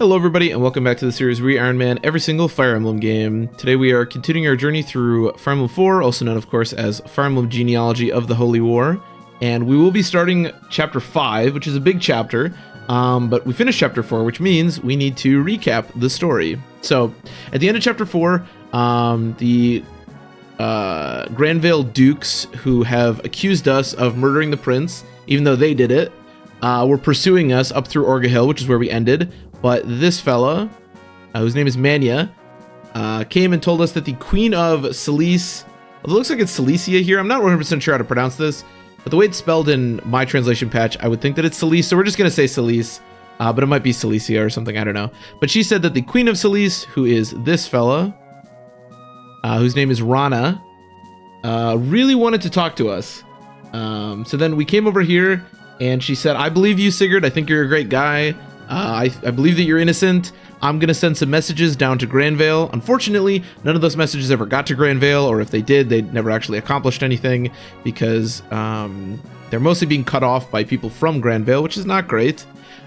Hello everybody and welcome back to the series We Iron Man every single Fire Emblem game. Today we are continuing our journey through Fire Emblem 4, also known of course as Fire Emblem Genealogy of the Holy War. And we will be starting chapter 5, which is a big chapter, but we finished chapter 4, which means we need to recap the story. So at the end of chapter 4, the Granvale Dukes, who have accused us of murdering the prince, even though they did it, were pursuing us up through Orga Hill, which is where we ended. But this fella, whose name is Mania, came and told us that the Queen of Celice, well, it looks like it's Cilicia here. I'm not 100% sure how to pronounce this, but the way it's spelled in my translation patch, I would think that it's Celice, so we're just going to say Celice, but it might be Cilicia or something, I don't know. But she said that the Queen of Celice, who is this fella, whose name is Rana, really wanted to talk to us. So then we came over here, and she said, I believe you, Sigurd. I think you're a great guy. I believe that you're innocent. I'm going to send some messages down to Granvale. Unfortunately, none of those messages ever got to Granvale, or if they did, they never actually accomplished anything because they're mostly being cut off by people from Granvale, which is not great.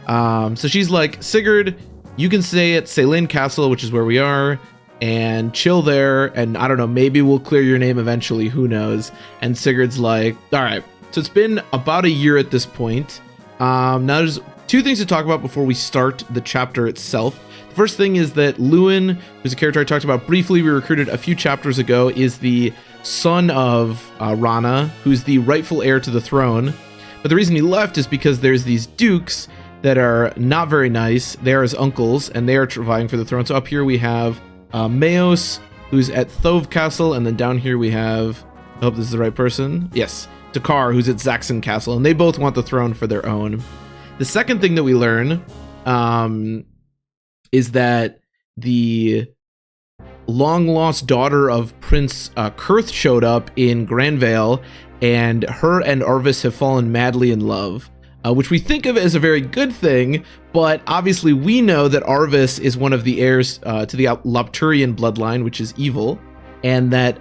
So she's like, Sigurd, you can stay at Selene Castle, which is where we are, and chill there, and I don't know, maybe we'll clear your name eventually, who knows. And Sigurd's like, all right. So it's been about a year at this point. Now there's two things to talk about before we start the chapter itself. The first thing is that Lewin, who's a character I talked about briefly, we recruited a few chapters ago, is the son of Rana, who's the rightful heir to the throne. But the reason he left is because there's these dukes that are not very nice. They are his uncles, and they are vying for the throne. So up here we have Mayos, who's at Thove Castle, and then down here we have, I hope this is the right person. Yes, Dakar, who's at Zaxxon Castle, and they both want the throne for their own. The second thing that we learn is that the long-lost daughter of Prince Kurth showed up in Granvale, and her and Arvis have fallen madly in love, which we think of as a very good thing, but obviously we know that Arvis is one of the heirs to the Lopturian bloodline, which is evil, and that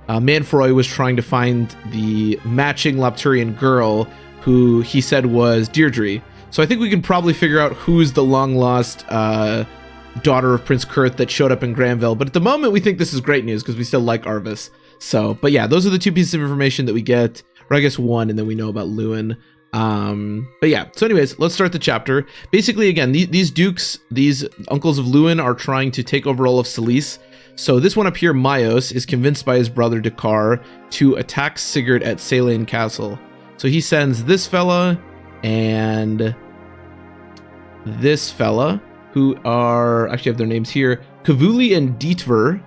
Manfroy was trying to find the matching Lopturian girl who he said was Deirdre. So I think we can probably figure out who's the long-lost daughter of Prince Kurth that showed up in Granvale. But at the moment, we think this is great news because we still like Arvis. So, but yeah, those are the two pieces of information that we get, or I guess one, and then we know about Lewin. But yeah, so anyways, let's start the chapter. Basically, again, these dukes, these uncles of Lewin, are trying to take over all of Celice. So this one up here, Mayos, is convinced by his brother Dakar to attack Sigurd at Selene Castle. So he sends this fella and this fella, who are, actually have their names here, Kavuli and Dietver.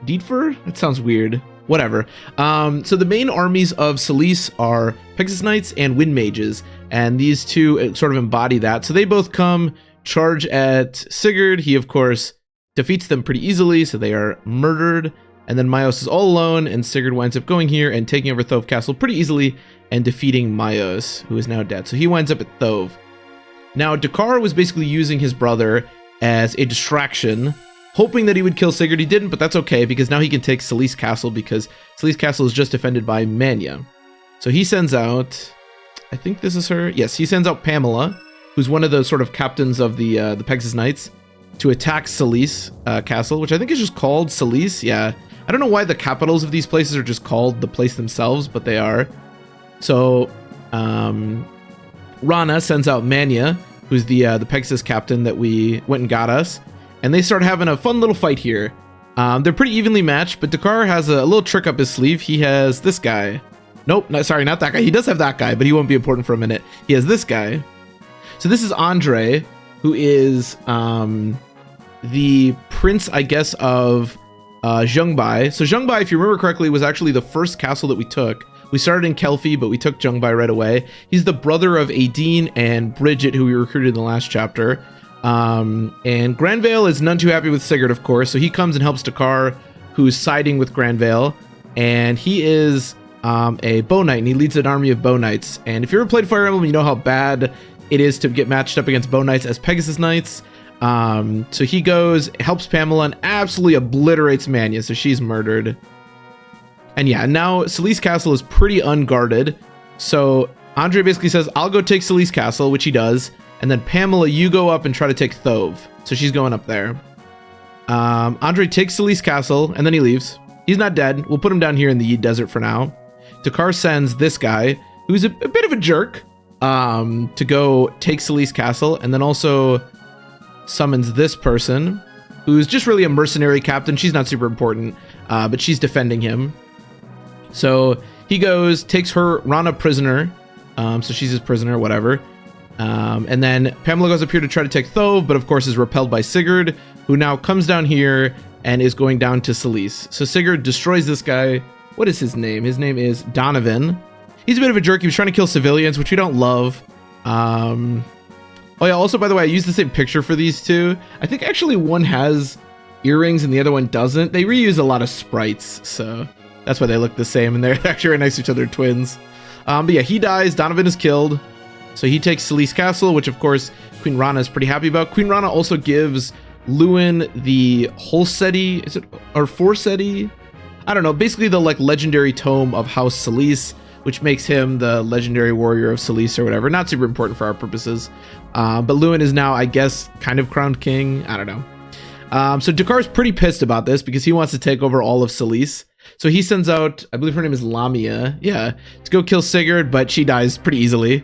Dietver? That sounds weird. Whatever. So the main armies of Celice are Pegasus Knights and Wind Mages, and these two sort of embody that. So they both come, charge at Sigurd. He, of course, defeats them pretty easily, so they are murdered. And then Mayos is all alone, and Sigurd winds up going here and taking over Thove Castle pretty easily and defeating Mayos, who is now dead. So he winds up at Thove. Now, Dakar was basically using his brother as a distraction, hoping that he would kill Sigurd. He didn't, but that's okay, because now he can take Celice Castle, because Celice Castle is just defended by Mania. So he sends out, I think this is her. Yes, he sends out Pamela, who's one of the sort of captains of the Pegasus Knights, to attack Celice Castle, which I think is just called Celice. Yeah, I don't know why the capitals of these places are just called the place themselves, but they are. So Rana sends out Mania, who's the Pegasus captain that we went and got us, and they start having a fun little fight here. They're pretty evenly matched, but Dakar has a little trick up his sleeve. He has this guy. Nope, no, sorry, not that guy. He does have that guy, but he won't be important for a minute. He has this guy. So this is Andre, who is the prince, I guess, of Zhengbai. So Zhengbai, if you remember correctly, was actually the first castle that we took. We started in Kelfi, but we took Zhengbai right away. He's the brother of Aideen and Bridget, who we recruited in the last chapter. And Granvale is none too happy with Sigurd, of course, so he comes and helps Dakar, who's siding with Granvale. And he is a bow knight, and he leads an army of bow knights. And if you ever played Fire Emblem, you know how bad it is to get matched up against bow knights as Pegasus Knights. So he goes, helps Pamela, and absolutely obliterates Mania, so she's murdered. And yeah, now Celice Castle is pretty unguarded. So Andre basically says, I'll go take Celice Castle, which he does. And then Pamela, you go up and try to take Thove. So she's going up there. Andre takes Celise Castle, and then he leaves. He's not dead. We'll put him down here in the Yi Desert for now. Dakar sends this guy, who's a bit of a jerk, to go take Celise Castle, and then also summons this person, who's just really a mercenary captain. She's not super important, but she's defending him. So he goes, takes her Rana prisoner, so she's his prisoner, whatever. And then Pamela goes up here to try to take Thove, but of course is repelled by Sigurd, who now comes down here and is going down to Celise. So Sigurd destroys this guy. What is his name? His name is Donovan. He's a bit of a jerk. He was trying to kill civilians, which we don't love. Oh yeah, also, by the way, I used the same picture for these two. I think actually one has earrings and the other one doesn't. They reuse a lot of sprites, so that's why they look the same, and they're actually right next to each other, twins. But yeah, he dies. Donovan is killed. So he takes Celise Castle, which of course Queen Rana is pretty happy about. Queen Rana also gives Lewin the Holseti, is it, or Forseti? I don't know, basically the like legendary tome of House Celise, which makes him the legendary warrior of Celise or whatever. Not super important for our purposes. But Lewin is now, I guess, kind of crowned king. I don't know. So Dakar's pretty pissed about this because he wants to take over all of Celise. So he sends out, I believe her name is Lamia, yeah, to go kill Sigurd, but she dies pretty easily.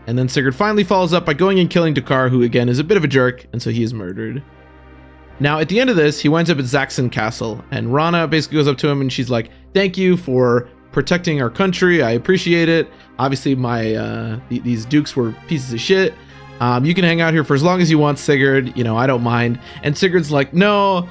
And then Sigurd finally follows up by going and killing Dakar, who again is a bit of a jerk, and so he is murdered. Now, at the end of this, he winds up at Zaxxon Castle, and Rana basically goes up to him and she's like, thank you for protecting our country. I appreciate it. Obviously, these dukes were pieces of shit. You can hang out here for as long as you want, Sigurd. You know, I don't mind. And Sigurd's like, no,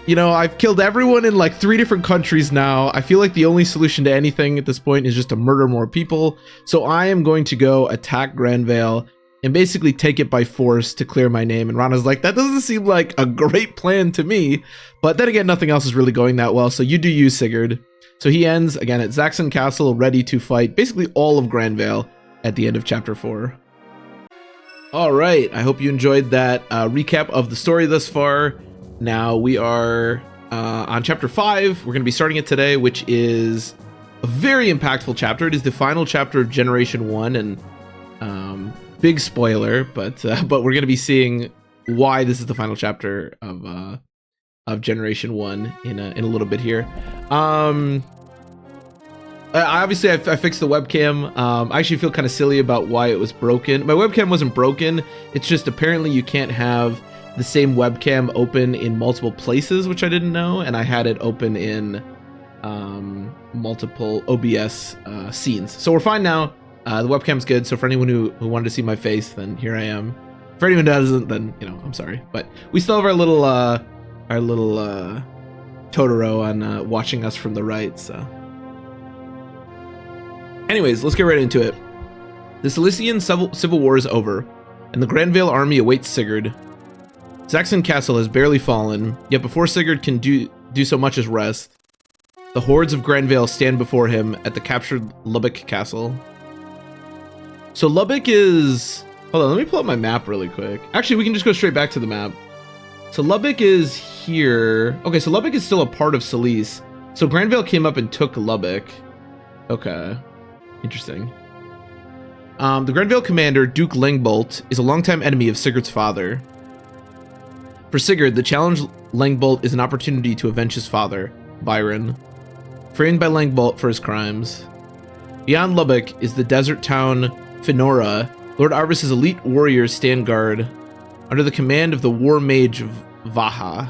you know, I've killed everyone in like 3 different countries now. I feel like the only solution to anything at this point is just to murder more people. So I am going to go attack Granvale and basically take it by force to clear my name. And Rana's like, that doesn't seem like a great plan to me. But then again, nothing else is really going that well. So you do you, Sigurd. So he ends, again, at Zaxxon Castle, ready to fight basically all of Granvale at the end of Chapter 4. All right, I hope you enjoyed that recap of the story thus far. Now we are on Chapter 5. We're going to be starting it today, which is a very impactful chapter. It is the final chapter of Generation 1, and big spoiler, but we're going to be seeing why this is the final chapter of Generation 1 in a little bit here. Obviously, I fixed the webcam. I actually feel kind of silly about why it was broken. My webcam wasn't broken. It's just apparently you can't have the same webcam open in multiple places, which I didn't know. And I had it open in multiple OBS scenes. So we're fine now. The webcam's good. So for anyone who wanted to see my face, then here I am. For anyone who doesn't, then, you know, I'm sorry. But we still have our little Totoro on watching us from the right, so. Anyways, let's get right into it. The Cilician Civil War is over, and the Granvale army awaits Sigurd. Zaxxon Castle has barely fallen, yet before Sigurd can do so much as rest, the hordes of Granvale stand before him at the captured Lubbock Castle. So Lubbock is... Hold on, let me pull up my map really quick. Actually, we can just go straight back to the map. So Lubbock is here. Okay, so Lubbock is still a part of Celise. So Granvale came up and took Lubbock. Okay. Interesting. The Granvale commander, Duke Langbolt, is a longtime enemy of Sigurd's father. For Sigurd, the challenged Langbolt is an opportunity to avenge his father, Byron, framed by Langbolt for his crimes. Beyond Lubbock is the desert town Finora. Lord Arvis's elite warriors stand guard under the command of the war mage Vaha,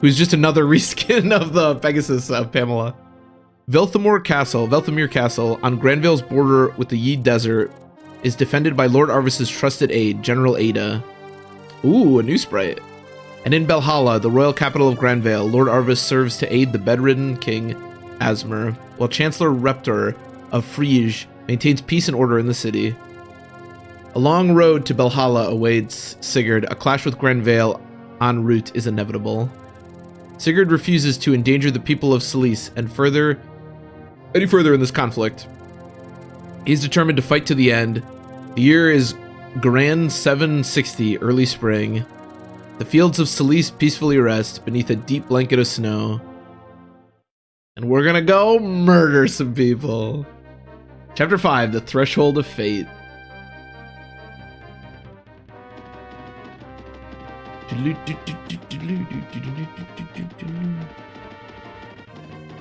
who's just another reskin of the Pegasus of Pamela. Velthamir Castle, on Granvale's border with the Yi Desert, is defended by Lord Arvis's trusted aide, General Ada. Ooh, a new sprite. And in Belhalla, the royal capital of Granvale, Lord Arvis serves to aid the bedridden king, Asmer, while Chancellor Reptor of Friege maintains peace and order in the city. A long road to Belhalla awaits Sigurd. A clash with Granvale en route is inevitable. Sigurd refuses to endanger the people of Celise any further in this conflict. He's determined to fight to the end. The year is Gran 760, early spring. The fields of Celise peacefully rest beneath a deep blanket of snow. And we're gonna go murder some people. Chapter 5, The Threshold of Fate.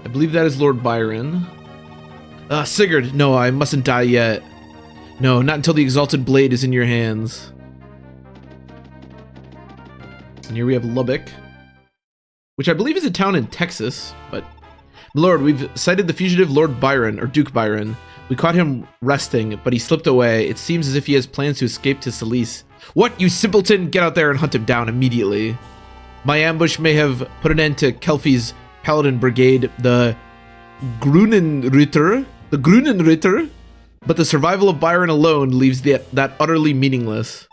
I believe that is Lord Byron. Sigurd, no, I mustn't die yet. No, not until the exalted blade is in your hands. And here we have Lubbock, which I believe is a town in Texas, but... Lord, we've sighted the fugitive Lord Byron, or Duke Byron. We caught him resting, but he slipped away. It seems as if he has plans to escape to Salice. What, you simpleton? Get out there and hunt him down immediately. My ambush may have put an end to Kelfie's paladin brigade, the Grunenritter, but the survival of Byron alone leaves that utterly meaningless.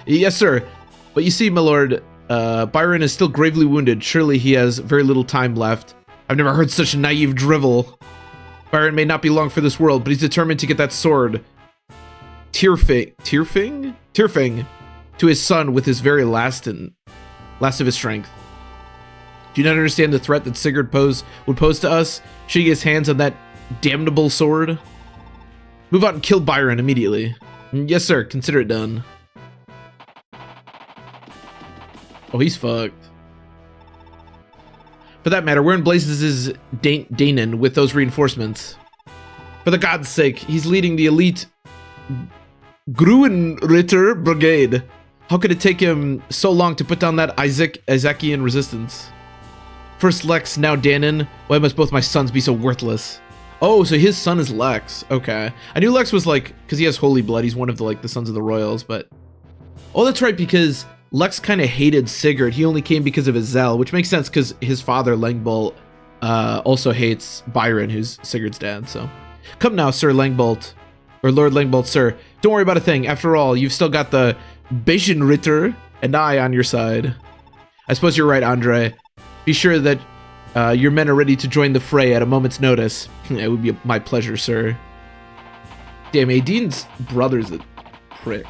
Yes, sir. But you see, my lord, Byron is still gravely wounded. Surely he has very little time left. I've never heard such naive drivel. Byron may not be long for this world, but he's determined to get that sword, Tyrfing, to his son with his very last of his strength. Do you not understand the threat that Sigurd would pose to us? Should he get his hands on that damnable sword? Move out and kill Byron immediately. Yes, sir. Consider it done. Oh, he's fucked. For that matter, where in blazes is Danon with those reinforcements? For the god's sake, he's leading the elite Gruenritter brigade. How could it take him so long to put down that Isaacian resistance? First Lex, now Danon. Why must both my sons be so worthless? Oh, so his son is Lex. Okay. I knew Lex was like, because he has holy blood, he's one of the sons of the royals, but... Oh, that's right, because Lex kind of hated Sigurd. He only came because of his zeal, which makes sense because his father, Langbolt, also hates Byron, who's Sigurd's dad, so... Come now, Sir Langbolt. Or Lord Langbolt, sir. Don't worry about a thing. After all, you've still got the Bejenritter and I on your side. I suppose you're right, Andre. Be sure that your men are ready to join the fray at a moment's notice. It would be my pleasure, sir. Damn, Aideen's brother's a prick.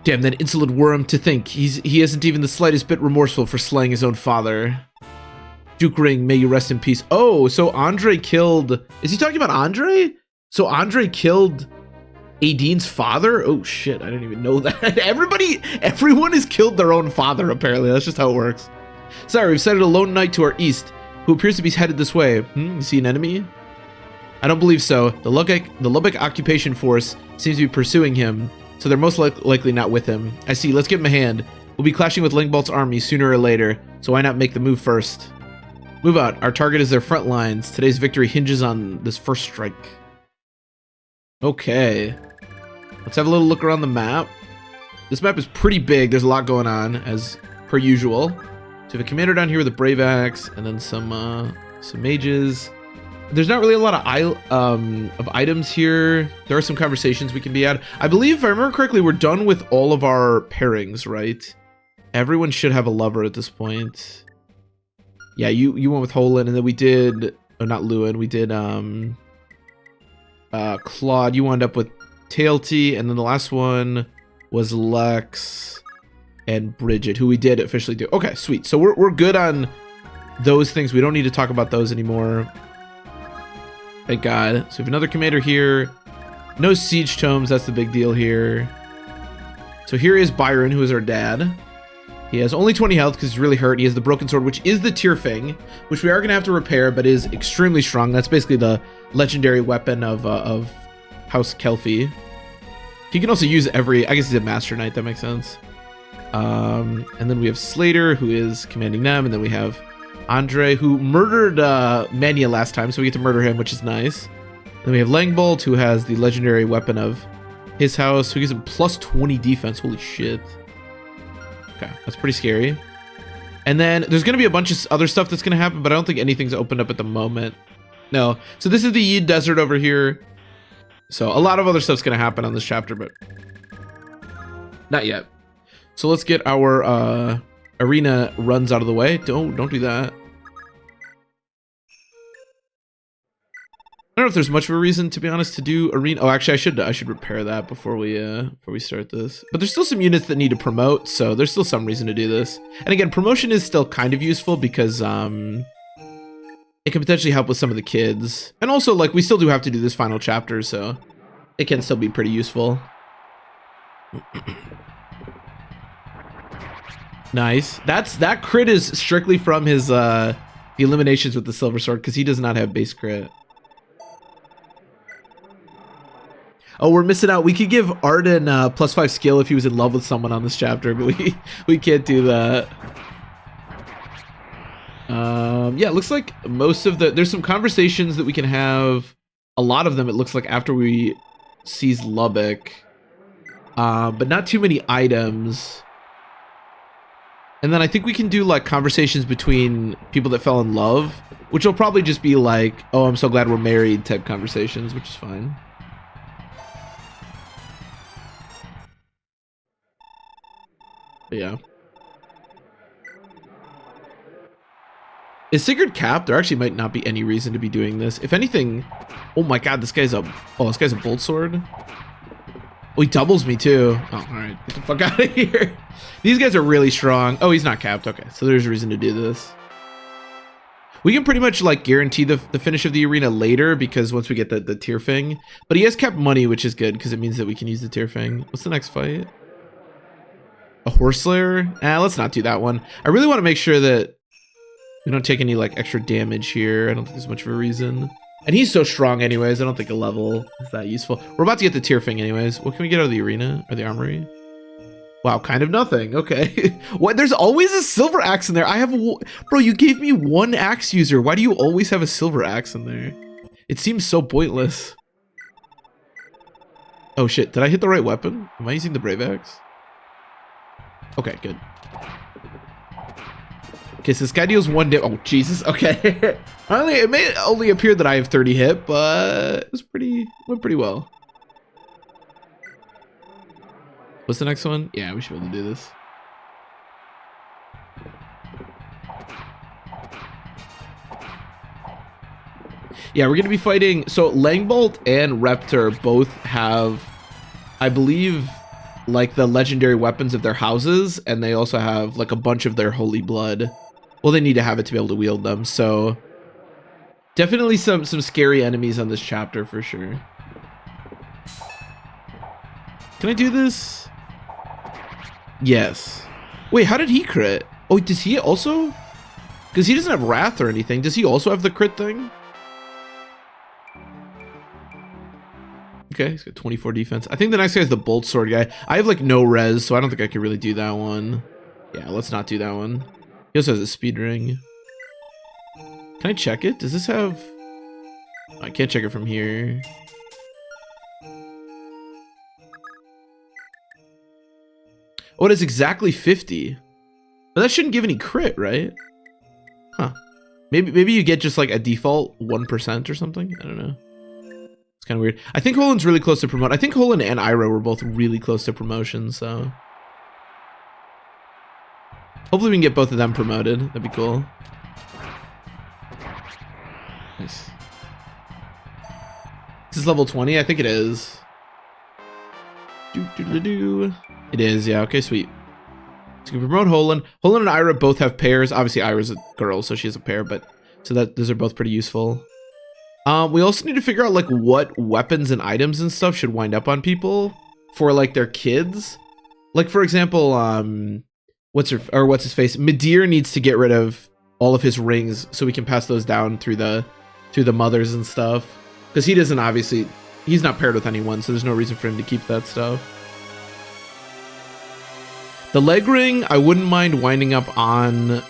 Damn, that insolent worm, to think he isn't even the slightest bit remorseful for slaying his own father. Duke Ring, may you rest in peace. Oh, so Andre killed... Is he talking about Andre? So Andre killed Aideen's father? Oh shit, I didn't even know that. Everyone has killed their own father, apparently. That's just how it works. Sorry, we've sighted a lone knight to our east, who appears to be headed this way. Is he an enemy? I don't believe so. The Lubbock occupation force seems to be pursuing him, so they're most likely not with him. I see, let's give him a hand. We'll be clashing with Langbolt's army sooner or later, so why not make the move first? Move out. Our target is their front lines. Today's victory hinges on this first strike. Okay. Let's have a little look around the map. This map is pretty big. There's a lot going on, as per usual. So we have a commander down here with a brave axe, and then some mages. There's not really a lot of items here. There are some conversations we can be at. I believe, if I remember correctly, we're done with all of our pairings, right? Everyone should have a lover at this point. Yeah, you went with Holland, and then we did... Oh, not Lewin. We did Claude. You wound up with Tailty, and then the last one was Lex and Bridget, who we did officially do. Okay, sweet. So we're good on those things. We don't need to talk about those anymore. Thank God. So we have another commander here. No siege tomes. That's the big deal here. So here is Byron, who is our dad. He has only 20 health because he's really hurt. He has the broken sword, which is the Tyrfing, which we are going to have to repair, but is extremely strong. That's basically the legendary weapon of House Kelfie. He can also use I guess he's a Master Knight. That makes sense. And then we have Slater, who is commanding them. And then we have Andre, who murdered Mania last time, so we get to murder him, which is nice. Then we have Langbolt, who has the legendary weapon of his house, who gives him plus 20 defense. Holy shit. Okay, that's pretty scary. And then there's going to be a bunch of other stuff that's going to happen, but I don't think anything's opened up at the moment. No. So this is the Yid Desert over here. So a lot of other stuff's going to happen on this chapter, but not yet. So let's get our arena runs out of the way. Don't do that. I don't know if there's much of a reason, to be honest, to do arena. Oh, actually, I should repair that before we start this. But there's still some units that need to promote, so there's still some reason to do this. And again, promotion is still kind of useful because it can potentially help with some of the kids. And also, like, we still do have to do this final chapter, so it can still be pretty useful. Nice. That crit is strictly from his the eliminations with the silver sword, because he does not have base crit. Oh, we're missing out. We could give Arden +5 skill if he was in love with someone on this chapter, but we can't do that. Yeah, it looks like most of there's some conversations that we can have. A lot of them, it looks like, after we seize Lubbock, but not too many items. And then I think we can do like conversations between people that fell in love, which will probably just be like, oh, I'm so glad we're married type conversations, which is fine. But yeah. Is Sigurd capped? There actually might not be any reason to be doing this. If anything, oh my god, this guy's a bolt sword. Oh, he doubles me too. Oh, all right, get the fuck out of here. These guys are really strong. Oh, he's not capped. Okay, so there's a reason to do this. We can pretty much like guarantee the finish of the arena later, because once we get the tier thing. But he has capped money, which is good because it means that we can use the tier thing. What's the next fight? A horse slayer? Let's not do that one. I really want to make sure that we don't take any like extra damage here. I don't think there's much of a reason. And he's so strong anyways, I don't think a level is that useful. We're about to get the tier thing anyways. What can we get out of the arena or the armory? Wow, kind of nothing. Okay. What? There's always a silver axe in there. I have bro, you gave me one axe user. Why do you always have a silver axe in there? It seems so pointless. Oh shit, did I hit the right weapon? Am I using the brave axe? Okay, good. Okay, so this guy deals 1 damage. Oh, Jesus. Okay. It may only appear that I have 30 hit, but it was went pretty well. What's the next one? Yeah, we should be able to do this. Yeah, we're going to be fighting. So Langbolt and Reptor both have, I believe, like the legendary weapons of their houses, and they also have like a bunch of their holy blood. Well, they need to have it to be able to wield them, so definitely some scary enemies on this chapter for sure. Can I do this? Yes. Wait, how did he crit? Oh, does he also? Because he doesn't have wrath or anything. Does he also have the crit thing? Okay, he's got 24 defense. I think the next guy is the bolt sword guy. I have like no res, so I don't think I can really do that one. Yeah, let's not do that one. He also has a speed ring. Can I check it? Does this have... I can't check it from here. Oh, it is exactly 50. But that shouldn't give any crit, right? Huh. Maybe you get just like a default 1% or something? I don't know. It's kind of weird. I think Holin's really close to promote. I think Holin and Ira were both really close to promotion, so... Hopefully we can get both of them promoted. That'd be cool. Nice. This is level 20? I think it is. It is, yeah. Okay, sweet. So we can promote Holin. Holin and Ira both have pairs. Obviously, Ira's a girl, so she has a pair, but so that those are both pretty useful. We also need to figure out like what weapons and items and stuff should wind up on people for like their kids. Like for example, what's his face? Midir needs to get rid of all of his rings so we can pass those down through the mothers and stuff. Because he doesn't obviously, he's not paired with anyone, so there's no reason for him to keep that stuff. The leg ring, I wouldn't mind winding up on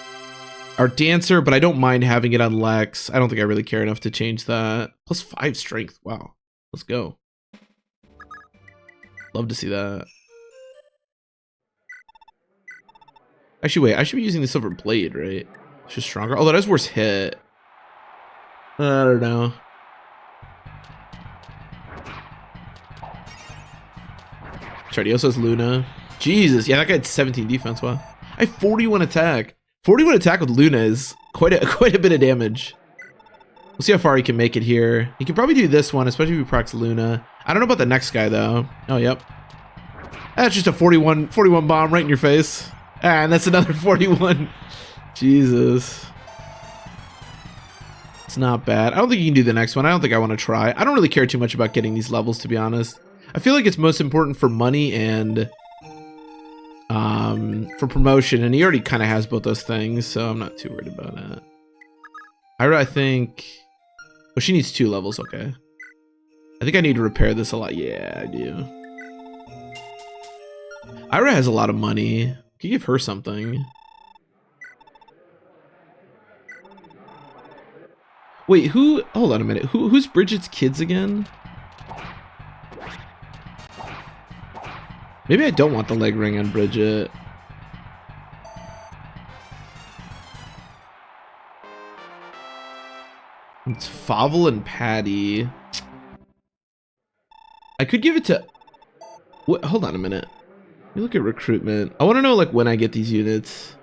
our dancer, but I don't mind having it on Lex. I don't think I really care enough to change that. Plus 5 strength. Wow. Let's go. Love to see that. Actually, wait. I should be using the silver blade, right? It's just stronger. Although that's worse hit. I don't know. Chardy also has Luna. Jesus. Yeah, that guy had 17 defense. Wow. I have 41 attack. 41 attack with Luna is quite a bit of damage. We'll see how far he can make it here. He can probably do this one, especially if he procs Luna. I don't know about the next guy, though. Oh, yep. That's just a 41 bomb right in your face. And that's another 41. Jesus. It's not bad. I don't think you can do the next one. I don't think I want to try. I don't really care too much about getting these levels, to be honest. I feel like it's most important for money and for promotion, and he already kind of has both those things, so I'm not too worried about that. Ira, I think... Well, she needs 2 levels, okay. I think I need to repair this a lot. Yeah, I do. Ira has a lot of money. Could give her something. Wait, who... Hold on a minute. Who's Bridget's kids again? Maybe I don't want the leg ring on Bridget. It's Favel and Patty. I could give it to... What? Hold on a minute. Let me look at recruitment. I want to know, like, when I get these units.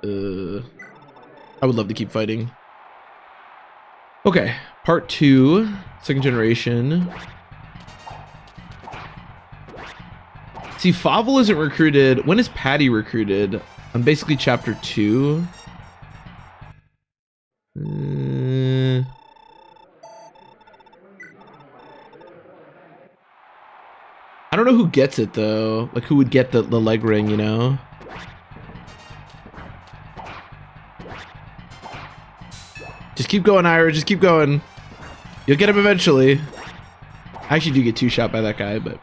I would love to keep fighting. Okay, part 2, 2nd generation. See, Favel isn't recruited. When is Patty recruited? I'm basically chapter 2. I don't know who gets it though. Like, who would get the leg ring, you know? Just keep going, Ira. Just keep going. You'll get him eventually. I actually do get 2-shot by that guy, but...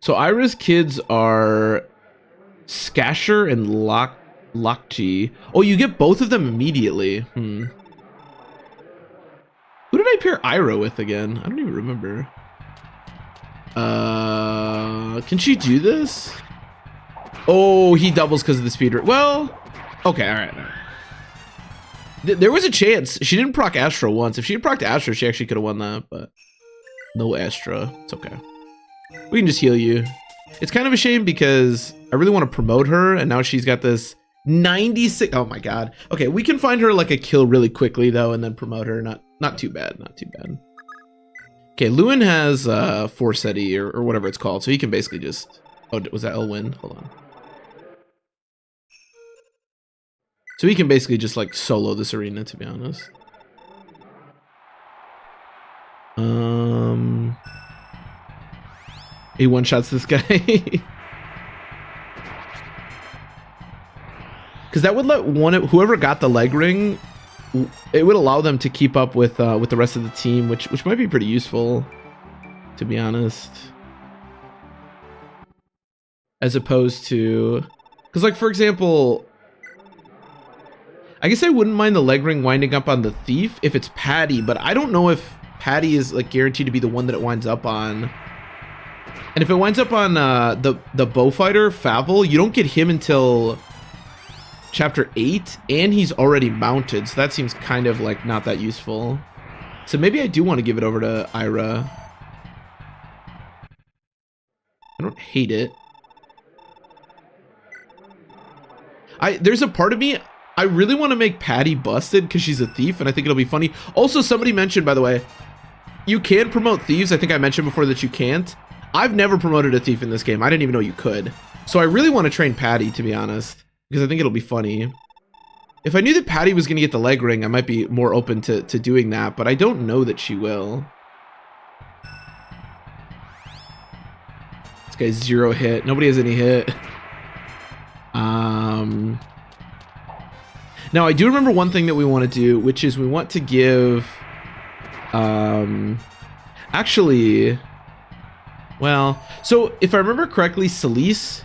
So Ira's kids are Skasher and Lokchi. Oh, you get both of them immediately. Who did I pair Ira with again? I don't even remember. Can she do this? Oh, he doubles because of the speed. Well, okay, all right. There was a chance. She didn't proc Astra once. If she had procced Astra, she actually could have won that, but no Astra. It's okay. We can just heal you. It's kind of a shame because I really want to promote her, and now she's got this 96. Oh my god. Okay, we can find her like a kill really quickly though, and then promote her. Not too bad. Not too bad. Okay, Lewin has Forseti or whatever it's called, so he can basically just... Oh, was that Elwyn? Hold on. So he can basically just like solo this arena, to be honest. He one-shots this guy. Because that would let whoever got the leg ring, it would allow them to keep up with the rest of the team, which might be pretty useful, to be honest. As opposed to, because like for example, I guess I wouldn't mind the leg ring winding up on the thief if it's Patty, but I don't know if Patty is like guaranteed to be the one that it winds up on. And if it winds up on the bow fighter Favel, you don't get him until chapter 8, and he's already mounted, so that seems kind of like not that useful. So maybe I do want to give it over to Ira. I don't hate it. There's a part of me, I really want to make Patty busted because she's a thief, and I think it'll be funny. Also, somebody mentioned, by the way, you can promote thieves. I think I mentioned before that you can't. I've never promoted a thief in this game. I didn't even know you could. So I really want to train Patty, to be honest, because I think it'll be funny. If I knew that Patty was going to get the leg ring, I might be more open to doing that, but I don't know that she will. This guy's 0 hit. Nobody has any hit. Now, I do remember one thing that we want to do, which is we want to give... Actually... Well, so if I remember correctly, Celise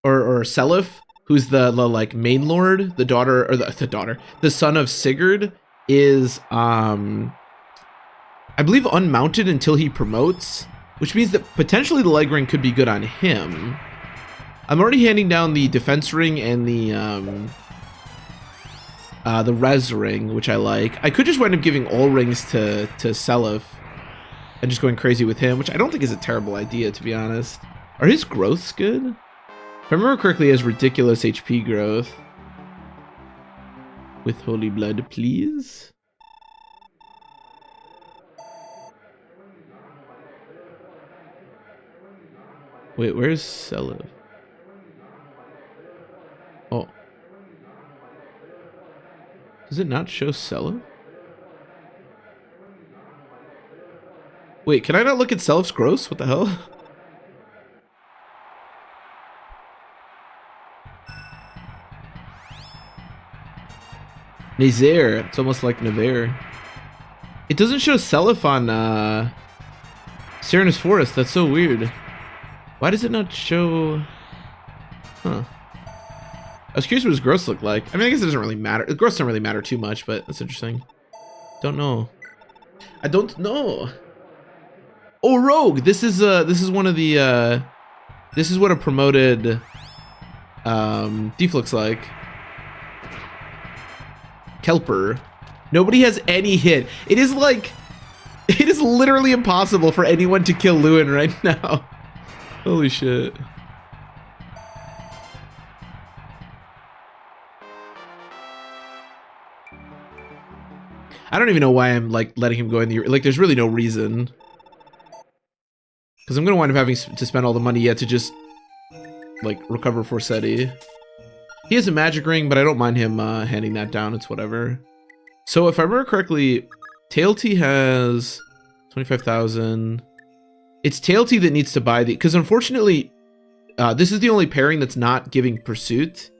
or Seliph, who's the like main lord, the daughter or the son of Sigurd, is I believe unmounted until he promotes, which means that potentially the leg ring could be good on him. I'm already handing down the defense ring and the res ring, which I like. I could just wind up giving all rings to Seliph and just going crazy with him, which I don't think is a terrible idea, to be honest. Are his growths good? If I remember correctly, he has ridiculous HP growth. With Holy Blood, please. Wait, where's Seliph? Oh. Does it not show Seliph? Wait, can I not look at Selif's gross? What the hell? Nazaire. It's almost like Navarre. It doesn't show Seliph on Serenus Forest. That's so weird. Why does it not show... Huh. I was curious what his gross looked like. I mean, I guess it doesn't really matter. The gross doesn't really matter too much, but that's interesting. Don't know. I don't know. Oh, Rogue. This is one of the this is what a promoted thief looks like. Kelper. Nobody has any hit. It is like, it is literally impossible for anyone to kill Lewin right now. Holy shit. I don't even know why I'm like letting him go in the, like there's really no reason. Because I'm going to wind up having to spend all the money yet to just like recover Forseti. He has a magic ring, but I don't mind him handing that down. It's whatever. So if I remember correctly, Tailty has 25,000. It's Tailty that needs to buy the, because unfortunately, this is the only pairing that's not giving pursuit.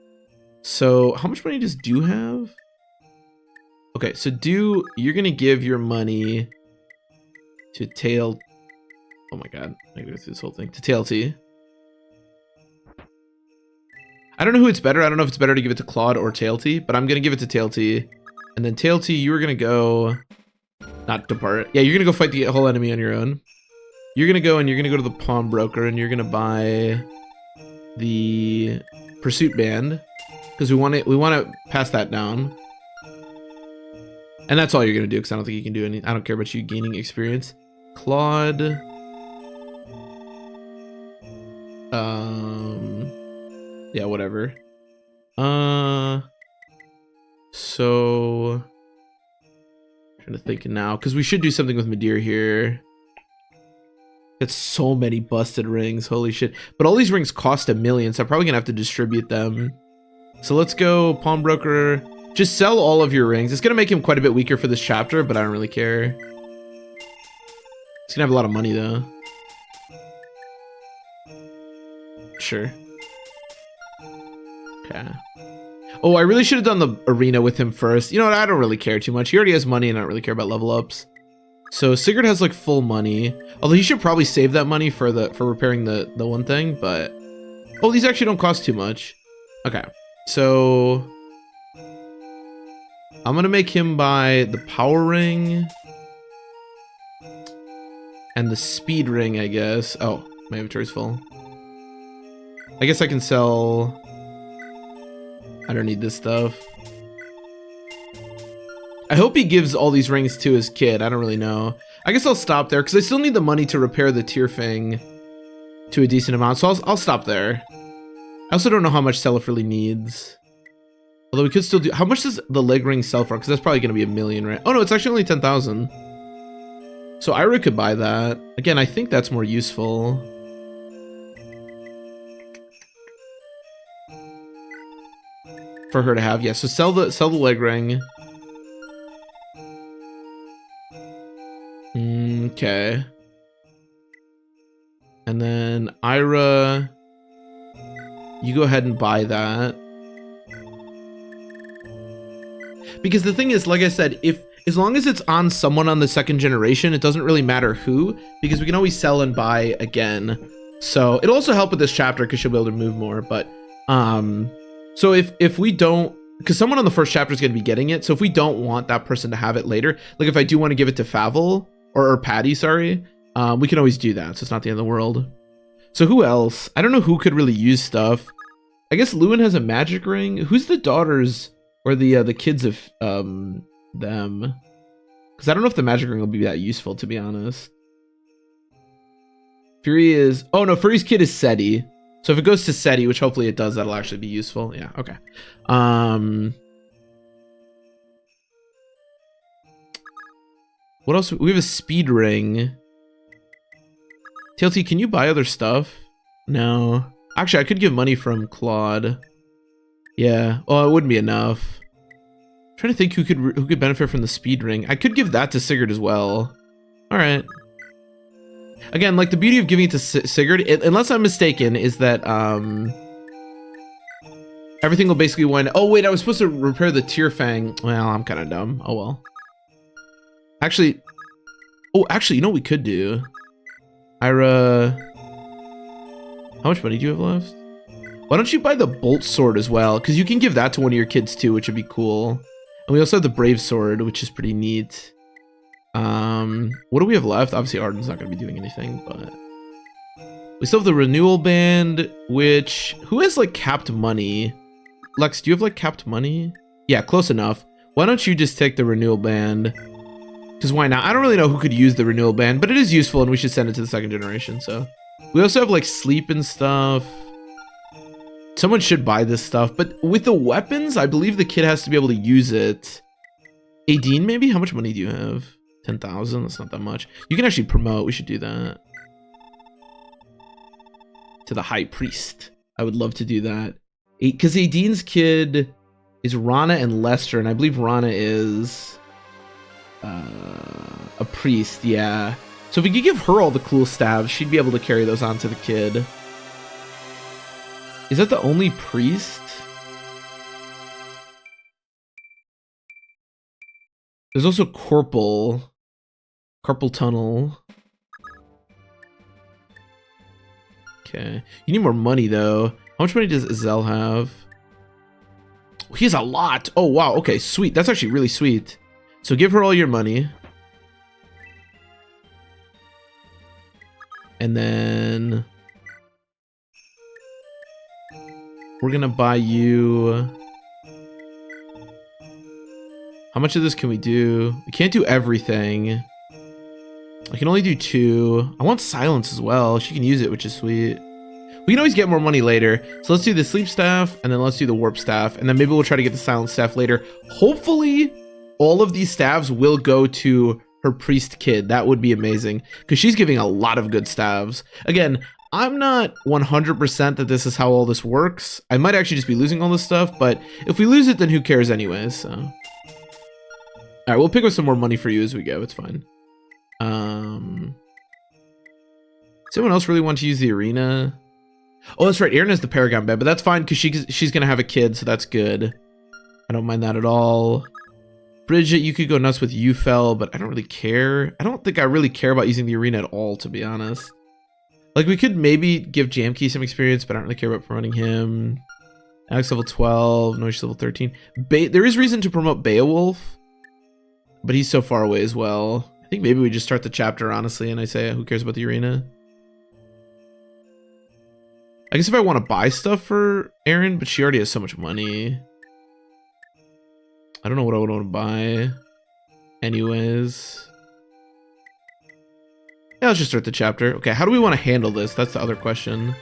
So how much money does Do have? Okay, so Do, you're gonna give your money to Tail. Oh my god, I gotta go through this whole thing. To Tailty. I don't know who it's better. I don't know if it's better to give it to Claude or Tailty, but I'm gonna give it to Tailty. And then Tailty, you're gonna go, not depart. Yeah, you're gonna go fight the whole enemy on your own. You're gonna go and you're gonna go to the pawnbroker and you're gonna buy the pursuit band because we want to pass that down. And that's all you're gonna do because I don't think you can do any. I don't care about you gaining experience. Claude. Yeah, whatever. So I'm trying to think now because we should do something with Madeir here. It's so many busted rings, holy shit! But all these rings cost 1 million, so I'm probably gonna have to distribute them. So let's go pawnbroker. Just sell all of your rings. It's gonna make him quite a bit weaker for this chapter, but I don't really care. He's gonna have a lot of money though. Sure. Okay. Oh, I really should have done the arena with him first. You know what? I don't really care too much. He already has money and I don't really care about level ups. So Sigurd has like full money. Although he should probably save that money for repairing the one thing, but oh, these actually don't cost too much. Okay. So I'm gonna make him buy the power ring and the speed ring, I guess. Oh, my inventory's full. I guess I can sell. I don't need this stuff. I hope he gives all these rings to his kid. I don't really know. I guess I'll stop there because I still need the money to repair the Tearfang to a decent amount. So I'll stop there. I also don't know how much Seliph really needs. Although we could still do. How much does the leg ring sell for? Because that's probably going to be 1 million, right? Oh no, it's actually only 10,000. So Ira could buy that. Again, I think that's more useful. For her to have, yeah. So sell the leg ring. Okay. And then Ira, you go ahead and buy that. Because the thing is, like I said, as long as it's on someone on the 2nd generation, it doesn't really matter who, because we can always sell and buy again. So it'll also help with this chapter because she'll be able to move more. But so if we don't, because someone on the 1st chapter is going to be getting it, so if we don't want that person to have it later, like if I do want to give it to Favel or Patty, sorry, we can always do that. So it's not the end of the world. So who else? I don't know who could really use stuff. I guess Lewin has a magic ring. Who's the daughters or the kids of them? Because I don't know if the magic ring will be that useful, to be honest. Fury is, oh no, Fury's kid is Seti. So if it goes to Seti, which hopefully it does, that'll actually be useful. Yeah, okay. What else? We have a speed ring. TLT, can you buy other stuff? No. Actually, I could give money from Claude. Yeah. Oh, it wouldn't be enough. I'm trying to think who could benefit from the speed ring. I could give that to Sigurd as well. All right. Again, like the beauty of giving it to Sigurd, unless I'm mistaken, is that everything will basically wind. Oh wait, I was supposed to repair the Tear Fang. Well, I'm kind of dumb. Oh well. Actually, you know what we could do? Ira, how much money do you have left? Why don't you buy the Bolt Sword as well? Because you can give that to one of your kids too, which would be cool. And we also have the Brave Sword, which is pretty neat. What do we have left? Obviously, Arden's not going to be doing anything, but we still have the Renewal Band, which who has like capped money? Lex, do you have like capped money? Yeah, close enough. Why don't you just take the Renewal Band? Because why not? I don't really know who could use the Renewal Band, but it is useful, and we should send it to the 2nd generation. So we also have like sleep and stuff. Someone should buy this stuff, but with the weapons, I believe the kid has to be able to use it. Aideen, maybe? How much money do you have? 10,000? That's not that much. You can actually promote. We should do that. To the High Priest. I would love to do that. Because Aideen's kid is Rana and Lester, and I believe Rana is a priest, yeah. So if we could give her all the cool staves, she'd be able to carry those on to the kid. Is that the only priest? There's also Carpal Tunnel. Okay. You need more money, though. How much money does Zell have? He has a lot. Oh, wow. Okay, sweet. That's actually really sweet. So give her all your money. And then we're going to buy you... How much of this can we do? We can't do everything. I can only do 2. I want silence as well. She can use it, which is sweet. We can always get more money later. So let's do the sleep staff, and then let's do the warp staff, and then maybe we'll try to get the silence staff later. Hopefully, all of these staves will go to her priest kid. That would be amazing, because she's giving a lot of good staves. Again, I'm not 100% that this is how all this works. I might actually just be losing all this stuff, but if we lose it, then who cares anyways, so... Alright, we'll pick up some more money for you as we go. It's fine. Does anyone else really want to use the arena? Oh, that's right. Erin has the Paragon bed, but that's fine because she's going to have a kid, so that's good. I don't mind that at all. Bridget, you could go nuts with Ufel, but I don't really care. I don't think I really care about using the arena at all, to be honest. Like, we could maybe give Jamkey some experience, but I don't really care about promoting him. Alex level 12, Noish level 13. There is reason to promote Beowulf, but he's so far away as well. I think maybe we just start the chapter, honestly, and I say, who cares about the arena? I guess if I want to buy stuff for Erin, but she already has so much money. I don't know what I would want to buy. Anyways. Yeah, let's just start the chapter. Okay, how do we want to handle this? That's the other question.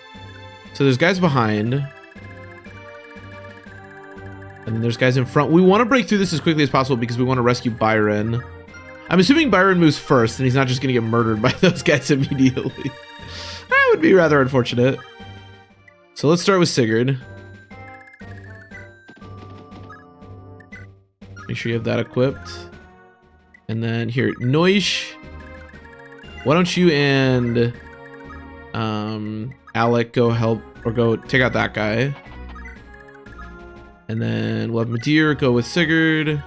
So there's guys behind. And then there's guys in front. We want to break through this as quickly as possible because we want to rescue Byron. I'm assuming Byron moves first and he's not just going to get murdered by those guys immediately. That would be rather unfortunate. So let's start with Sigurd. Make sure you have that equipped. And then here, Noish. Why don't you and Alec go help or go take out that guy. And then we'll have Madir go with Sigurd.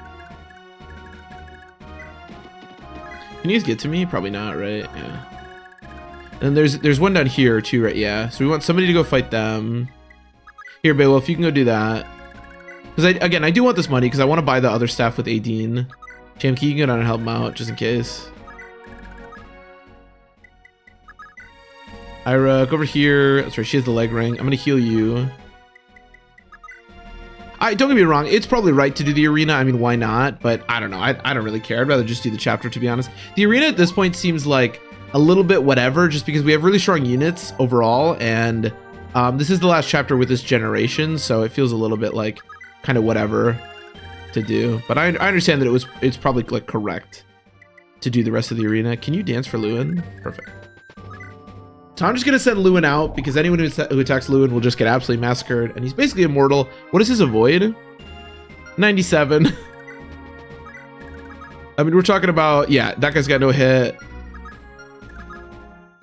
Can you guys get to me? Probably not, right? Yeah. And there's one down here too, right? Yeah. So we want somebody to go fight them. Here, Beowulf, you can go do that. Because I do want this money because I want to buy the other staff with Aideen. Jamkey, you can go down and help him out just in case. Ira, go over here. That's right, she has the leg ring. I'm gonna heal you. Don't get me wrong, it's probably right to do the arena. I mean, why not? But I don't know. I don't really care. I'd rather just do the chapter, to be honest. The arena at this point seems like a little bit whatever, just because we have really strong units overall, and this is the last chapter with this generation, so it feels a little bit like kind of whatever to do. But I understand that it's probably like correct to do the rest of the arena. Can you dance for Lewin? Perfect. So I'm just going to send Lewin out because anyone who attacks Lewin will just get absolutely massacred. And he's basically immortal. What is his avoid? 97. I mean, we're talking about, yeah, that guy's got no hit.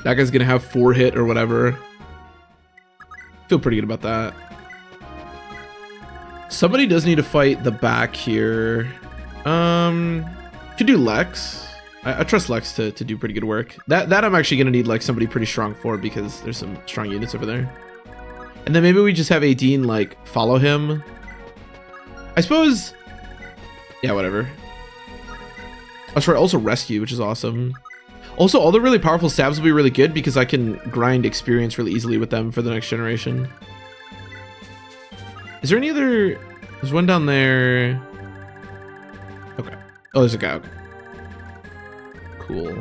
That guy's going to have 4 hit or whatever. Feel pretty good about that. Somebody does need to fight the back here. Could do Lex. I trust Lex to do pretty good work. That I'm actually going to need like somebody pretty strong for because there's some strong units over there. And then maybe we just have Adine like follow him. I suppose. Yeah, whatever. Oh, sorry, also rescue, which is awesome. Also, all the really powerful stabs will be really good because I can grind experience really easily with them for the next generation. Is there any other? There's one down there. Okay. Oh, there's a guy. Okay. Cool.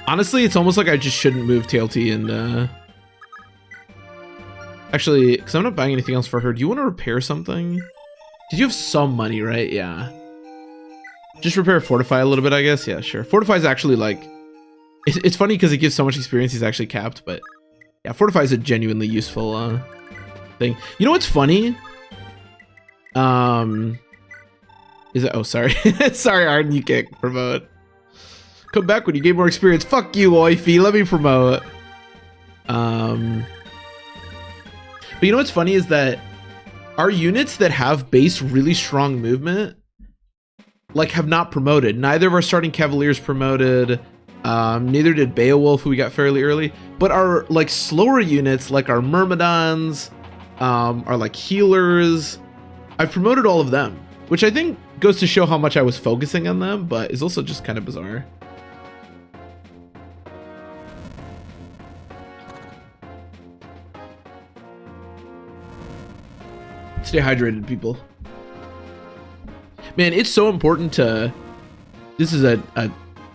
Honestly, it's almost like I just shouldn't move TLT and actually, because I'm not buying anything else for her. Do you want to repair something? Because you have some money, right? Yeah. Just repair Fortify a little bit, I guess. Yeah, sure. Fortify is actually like, it's funny because it gives so much experience. He's actually capped, but yeah, Fortify is a genuinely useful thing. You know what's funny? Is it? Oh, sorry. Sorry, Arden, you can't promote. Come back when you gain more experience. Fuck you, Oify. Let me promote. But you know what's funny is that our units that have base really strong movement, like, have not promoted. Neither of our starting Cavaliers promoted. Neither did Beowulf, who we got fairly early. But our like slower units, like our Myrmidons, our like healers, I've promoted all of them, which I think goes to show how much I was focusing on them, but is also just kind of bizarre. Stay hydrated, people. Man, it's so important to... This is a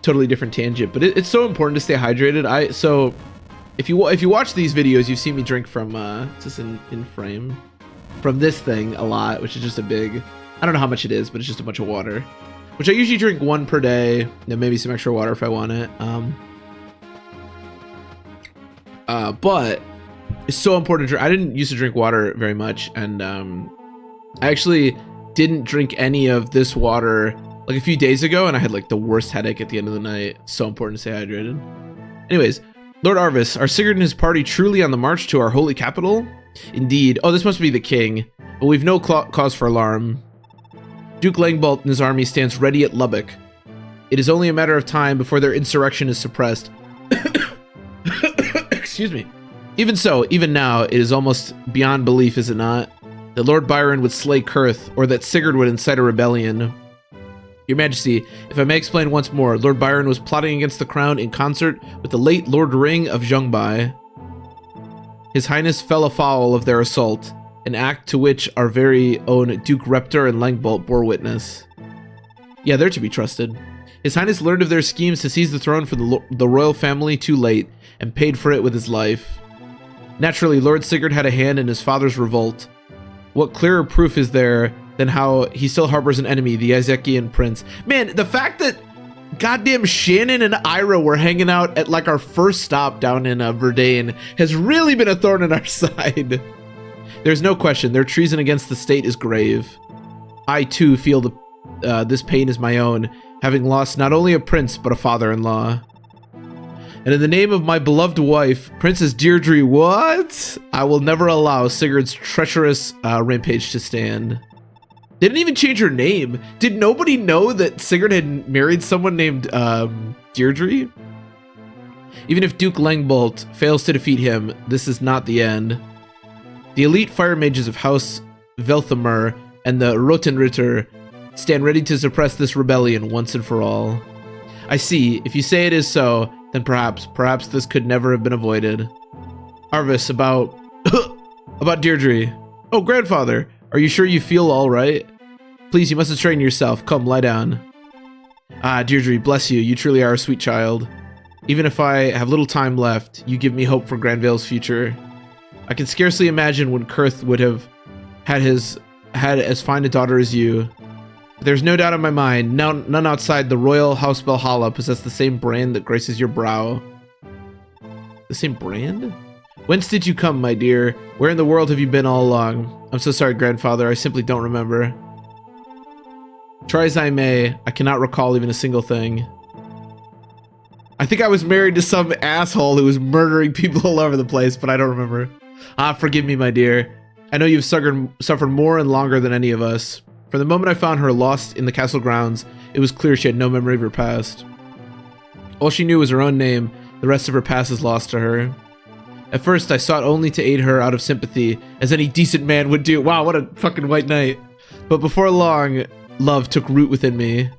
totally different tangent, but it's so important to stay hydrated. So if you watch these videos, you've seen me drink from just in frame from this thing a lot, which is just a big... I don't know how much it is, but it's just a bunch of water, which I usually drink 1 per day, and maybe some extra water if I want it. But it's so important to drink. I didn't used to drink water very much, and I actually didn't drink any of this water like a few days ago, and I had like the worst headache at the end of the night. So important to stay hydrated. Anyways, Lord Arvis, are Sigurd and his party truly on the march to our holy capital? Indeed. Oh, this must be the king, but we've no cause for alarm. Duke Langbolt and his army stands ready at Lubbock. It is only a matter of time before their insurrection is suppressed. Excuse me. Even so, even now, it is almost beyond belief, is it not, that Lord Byron would slay Kurth, or that Sigurd would incite a rebellion. Your Majesty, if I may explain once more, Lord Byron was plotting against the crown in concert with the late Lord Ring of Zhongbai. His Highness fell afoul of their assault, an act to which our very own Duke Reptor and Langbolt bore witness. Yeah, they're to be trusted. His Highness learned of their schemes to seize the throne for the royal family too late, and paid for it with his life. Naturally, Lord Sigurd had a hand in his father's revolt. What clearer proof is there than how he still harbors an enemy, the Ezekian prince? Man, the fact that goddamn Shannon and Ira were hanging out at like our first stop down in Verdane has really been a thorn in our side. There's no question, their treason against the state is grave. I too feel this pain is my own, having lost not only a prince, but a father-in-law. And in the name of my beloved wife, Princess Deirdre, what? I will never allow Sigurd's treacherous rampage to stand. They didn't even change her name. Did nobody know that Sigurd had married someone named Deirdre? Even if Duke Langbolt fails to defeat him, this is not the end. The elite fire mages of House Velthamur and the Rotenritter stand ready to suppress this rebellion once and for all. I see. If you say it is so, then perhaps this could never have been avoided. Arvis, about Deirdre. Oh, grandfather, are you sure you feel all right? Please, you mustn't strain yourself. Come, lie down. Ah, Deirdre, bless you. You truly are a sweet child. Even if I have little time left, you give me hope for Granvale's future. I can scarcely imagine when Kurth would have had as fine a daughter as you. There's no doubt in my mind, none outside the Royal House Valhalla possess the same brand that graces your brow. The same brand? Whence did you come, my dear? Where in the world have you been all along? I'm so sorry, grandfather. I simply don't remember. Try as I may, I cannot recall even a single thing. I think I was married to some asshole who was murdering people all over the place, but I don't remember. Ah, forgive me, my dear. I know you've suffered more and longer than any of us. From the moment I found her lost in the castle grounds, it was clear she had no memory of her past. All she knew was her own name. The rest of her past is lost to her. At first, I sought only to aid her out of sympathy, as any decent man would do. Wow, what a fucking white knight. But before long, love took root within me.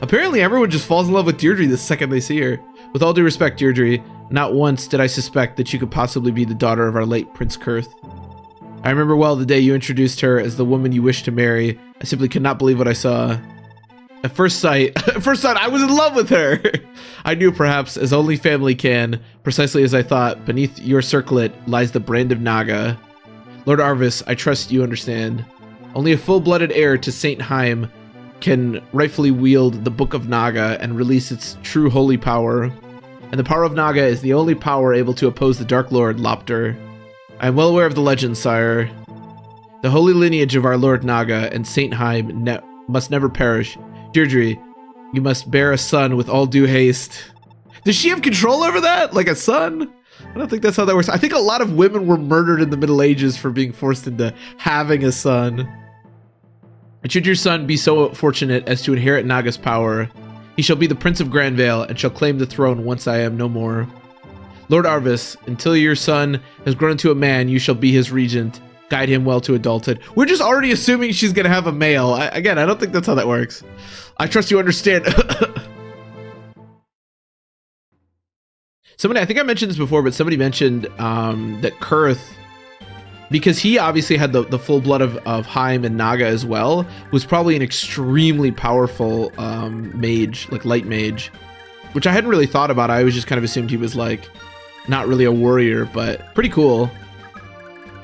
Apparently, everyone just falls in love with Deirdre the second they see her. With all due respect, Deirdre, not once did I suspect that you could possibly be the daughter of our late Prince Kurth. I remember well the day you introduced her as the woman you wished to marry. I simply could not believe what I saw. At first sight, I was in love with her. I knew, perhaps, as only family can, precisely as I thought, beneath your circlet lies the brand of Naga. Lord Arvis, I trust you understand. Only a full-blooded heir to Saint Heim can rightfully wield the Book of Naga and release its true holy power. And the power of Naga is the only power able to oppose the Dark Lord, Lopter. I am well aware of the legend, sire. The holy lineage of our Lord Naga and Saint Heim must never perish. Deirdre, you must bear a son with all due haste. Does she have control over that? Like a son? I don't think that's how that works. I think a lot of women were murdered in the Middle Ages for being forced into having a son. And should your son be so fortunate as to inherit Naga's power, he shall be the Prince of Granvale and shall claim the throne once I am no more. Lord Arvis, until your son has grown into a man, you shall be his regent. Guide him well to adulthood. We're just already assuming she's gonna have a male. Again, I don't think that's how that works. I trust you understand. Somebody, I think I mentioned this before, but somebody mentioned that Kurth, because he obviously had the full blood of Heim and Naga as well, was probably an extremely powerful mage, like light mage, which I hadn't really thought about. I always just kind of assumed he was like not really a warrior, but pretty cool.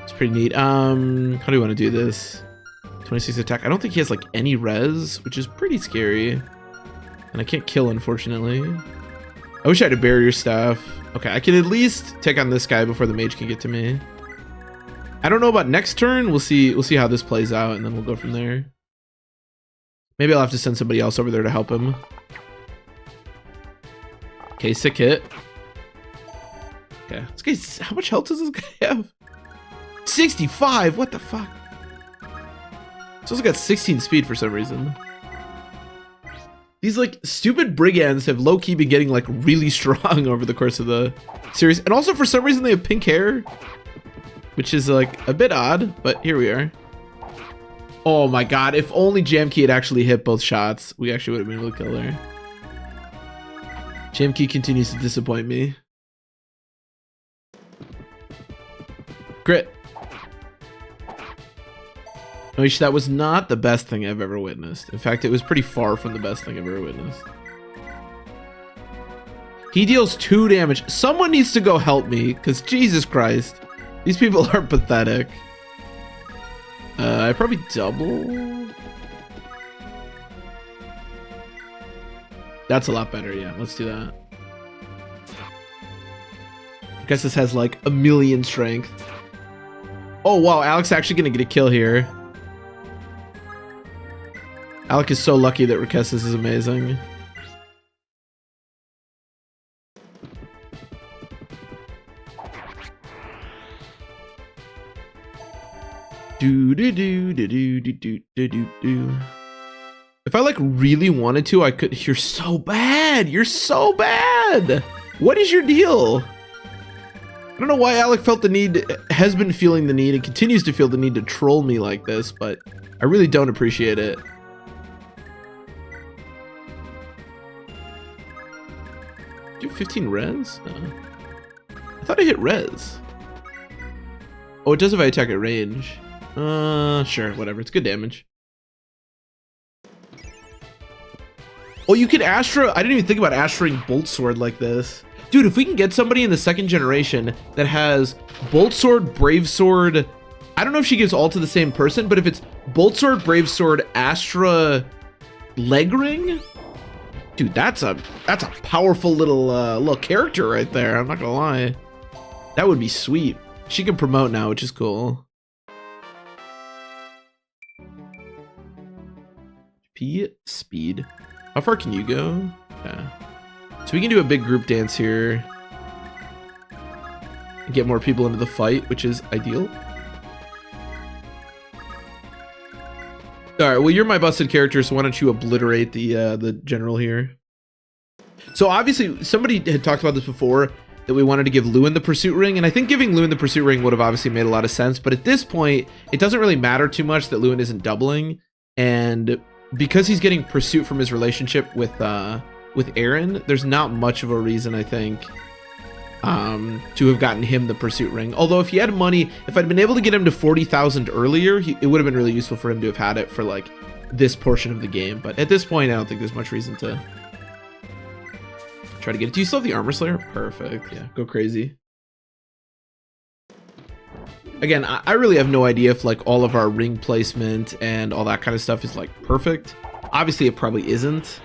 It's pretty neat. How do we want to do this? 26 attack. I don't think he has like any res, which is pretty scary. And I can't kill, unfortunately. I wish I had a barrier staff. Okay, I can at least take on this guy before the mage can get to me. I don't know about next turn. We'll see how this plays out, and then we'll go from there. Maybe I'll have to send somebody else over there to help him. Okay, sick hit. Okay, this guy's, how much health does this guy have? 65. What the fuck? It's also got 16 speed for some reason. These like stupid brigands have low-key been getting like really strong over the course of the series, and also for some reason they have pink hair, which is like a bit odd, but here we are. Oh my god, if only Jamkey had actually hit both shots, we actually would have been able to kill her. Jamkey continues to disappoint me. Grit. Which that was not the best thing I've ever witnessed. In fact, it was pretty far from the best thing I've ever witnessed. He deals 2 damage. Someone needs to go help me, because Jesus Christ. These people are pathetic. I probably double. That's a lot better, yeah. Let's do that. I guess this has like 1,000,000 strength. Oh wow, Alex actually gonna get a kill here. Alec is so lucky that Raquesas is amazing. Do do do do do do do do do. If I like really wanted to, I could. You're so bad. You're so bad. What is your deal? I don't know why Alec felt the need, has been feeling the need, and continues to feel the need to troll me like this, but I really don't appreciate it. Do you have 15 res? I thought I hit res. Oh, it does if I attack at range. Sure, whatever. It's good damage. Oh, you can Astra. I didn't even think about Astraing Bolt Sword like this. Dude, if we can get somebody in the 2nd generation that has Bolt Sword, Brave Sword, I don't know if she gives all to the same person, but if it's Bolt Sword, Brave Sword, Astra, Leg Ring, dude, that's a powerful little character right there. I'm not gonna lie, that would be sweet. She can promote now, which is cool. P speed. How far can you go? Yeah. So we can do a big group dance here. And get more people into the fight, which is ideal. All right, well, you're my busted character, so why don't you obliterate the general here? So obviously, somebody had talked about this before, that we wanted to give Lewin the pursuit ring, and I think giving Lewin the pursuit ring would have obviously made a lot of sense, but at this point, it doesn't really matter too much that Lewin isn't doubling, and because he's getting pursuit from his relationship with Aaron, there's not much of a reason, I think, to have gotten him the pursuit ring. Although if he had money, if I'd been able to get him to 40,000 earlier, it would have been really useful for him to have had it for like this portion of the game. But at this point, I don't think there's much reason to try to get it. Do you still have the Armor Slayer? Perfect. Yeah, go crazy. Again, I really have no idea if like all of our ring placement and all that kind of stuff is like perfect. Obviously, it probably isn't.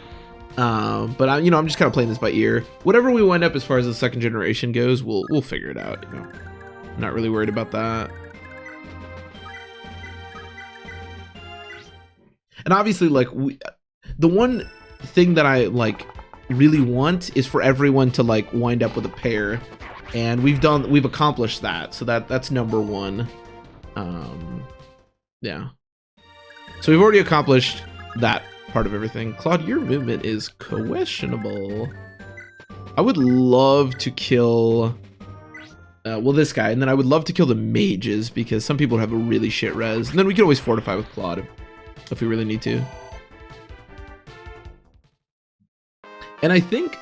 But I'm just kind of playing this by ear. Whatever we wind up as far as the second generation goes, we'll figure it out. You know, I'm not really worried about that. And obviously, like the one thing that I like really want is for everyone to like wind up with a pair, and we've accomplished that. So that's number one. Yeah. So we've already accomplished that part of everything. Claude, your movement is questionable. I would love to kill well, this guy, and then I would love to kill the mages because some people have a really shit res, and then we could always fortify with Claude if we really need to. And I think,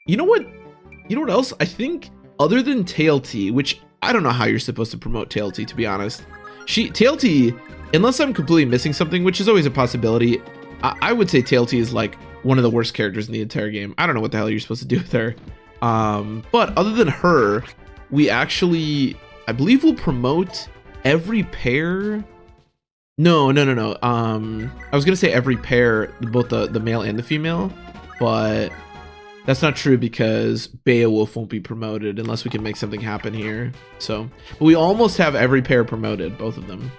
you know what else? I think other than TLT, which I don't know how you're supposed to promote TLT, to be honest. TLT, unless I'm completely missing something, which is always a possibility, I would say TLT is like one of the worst characters in the entire game. I don't know what the hell you're supposed to do with her. But other than her, we actually, I believe we'll promote every pair. No. I was gonna say every pair, both the male and the female, but that's not true because Beowulf won't be promoted unless we can make something happen here. So, but we almost have every pair promoted, both of them.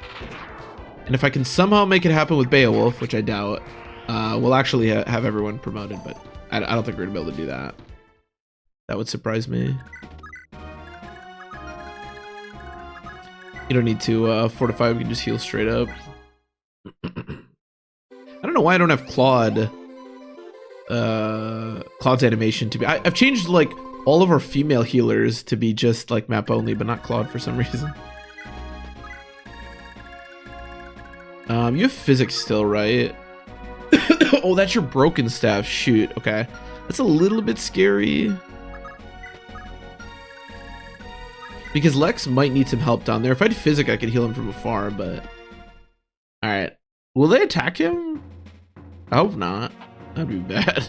And if I can somehow make it happen with Beowulf, which I doubt, we'll actually have everyone promoted, but I don't think we're gonna be able to do that. That would surprise me. You don't need to fortify, we can just heal straight up. I don't know why I don't have Claude. Claude's animation to be... I've changed like all of our female healers to be just like map only, but not Claude for some reason. You have physics still, right? Oh, that's your broken staff. Shoot. Okay. That's a little bit scary. Because Lex might need some help down there. If I had physic, I could heal him from afar, but... Alright. Will they attack him? I hope not. That'd be bad.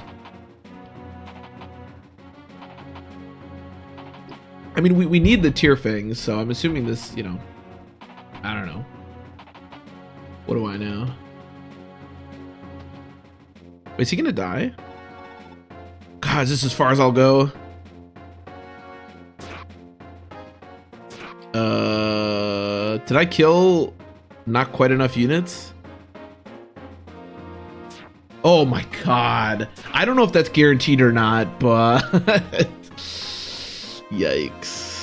I mean, we need the tier fangs, so I'm assuming this, you know... I don't know. What do I know? Wait, is he gonna die? God, is this as far as I'll go? Did I kill not quite enough units? Oh my god. I don't know if that's guaranteed or not, but... Yikes.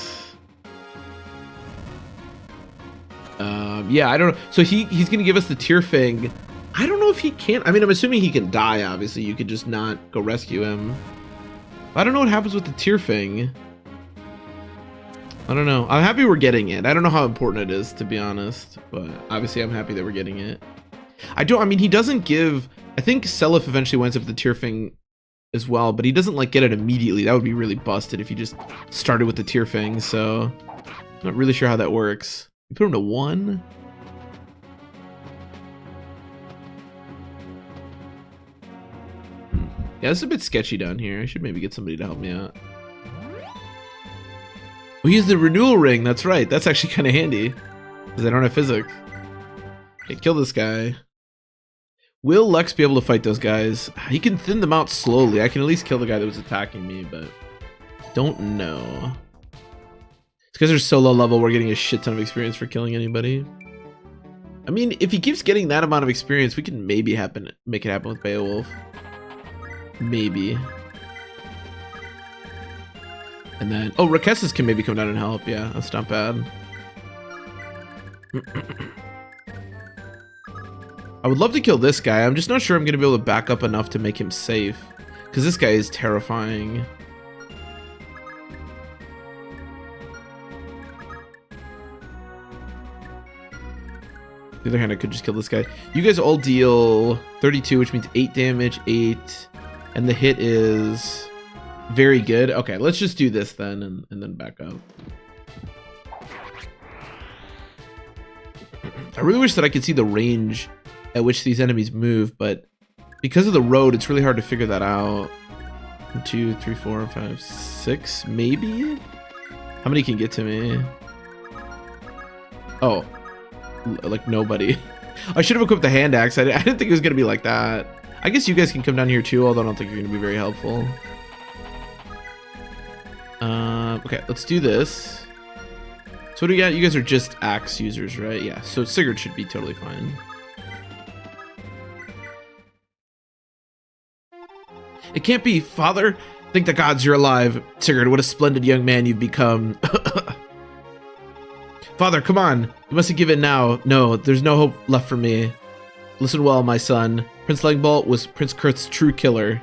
Yeah, I don't know. So he's gonna give us the tier fang. I don't know if he can. I mean, I'm assuming he can die, obviously. You could just not go rescue him. I don't know what happens with the tier fang. I don't know. I'm happy we're getting it. I don't know how important it is, to be honest, but obviously I'm happy that we're getting it. I mean, he doesn't give... I think Seliph eventually winds up with the tier fang as well, but he doesn't like get it immediately. That would be really busted if he just started with the tier fang, so I'm not really sure how that works. You put him to 1? Yeah, this is a bit sketchy down here. I should maybe get somebody to help me out. We use the renewal ring, that's right. That's actually kind of handy. Because I don't have physics. Okay, kill this guy. Will Lex be able to fight those guys? He can thin them out slowly. I can at least kill the guy that was attacking me, but don't know. It's because they're so low level, we're getting a shit ton of experience for killing anybody. I mean, if he keeps getting that amount of experience, we can maybe make it happen with Beowulf. Maybe. And then, oh, Rakessus can maybe come down and help. Yeah, that's not bad. I would love to kill this guy. I'm just not sure I'm going to be able to back up enough to make him safe. Because this guy is terrifying. The other hand, I could just kill this guy. You guys all deal 32, which means 8 damage, 8. And the hit is very good. Okay, let's just do this then, and then back up. I really wish that I could see the range at which these enemies move, but because of the road, it's really hard to figure that out. 1, 2, 3, 4, 5, 6, maybe? How many can get to me? Oh, like nobody. I should have equipped the hand axe. I didn't think it was going to be like that. I guess you guys can come down here too, although I don't think you're going to be very helpful. Okay, let's do this. So what do you got? You guys are just axe users, right? Yeah, so Sigurd should be totally fine. It can't be, Father. Thank the gods you're alive. Sigurd, what a splendid young man you've become. Father, come on. You mustn't give in now. No, there's no hope left for me. Listen well, my son. Prince Legbolt was Prince Kurth's true killer.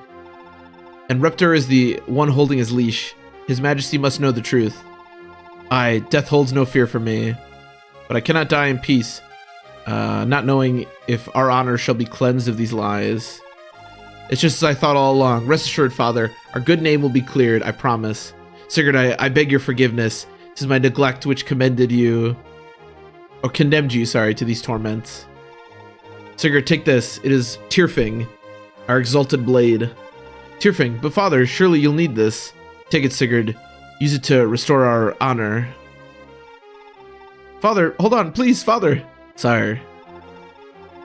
And Reptar is the one holding his leash. His Majesty must know the truth. Aye, death holds no fear for me. But I cannot die in peace, not knowing if our honor shall be cleansed of these lies. It's just as I thought all along. Rest assured, Father, our good name will be cleared, I promise. Sigurd, I beg your forgiveness. 'Tis my neglect which commended you, or condemned you, sorry, to these torments. Sigurd, take this. It is Tyrfing, our exalted blade. Tyrfing, but Father, surely you'll need this. Take it, Sigurd. Use it to restore our honor. Father, hold on, please, Father. Sire.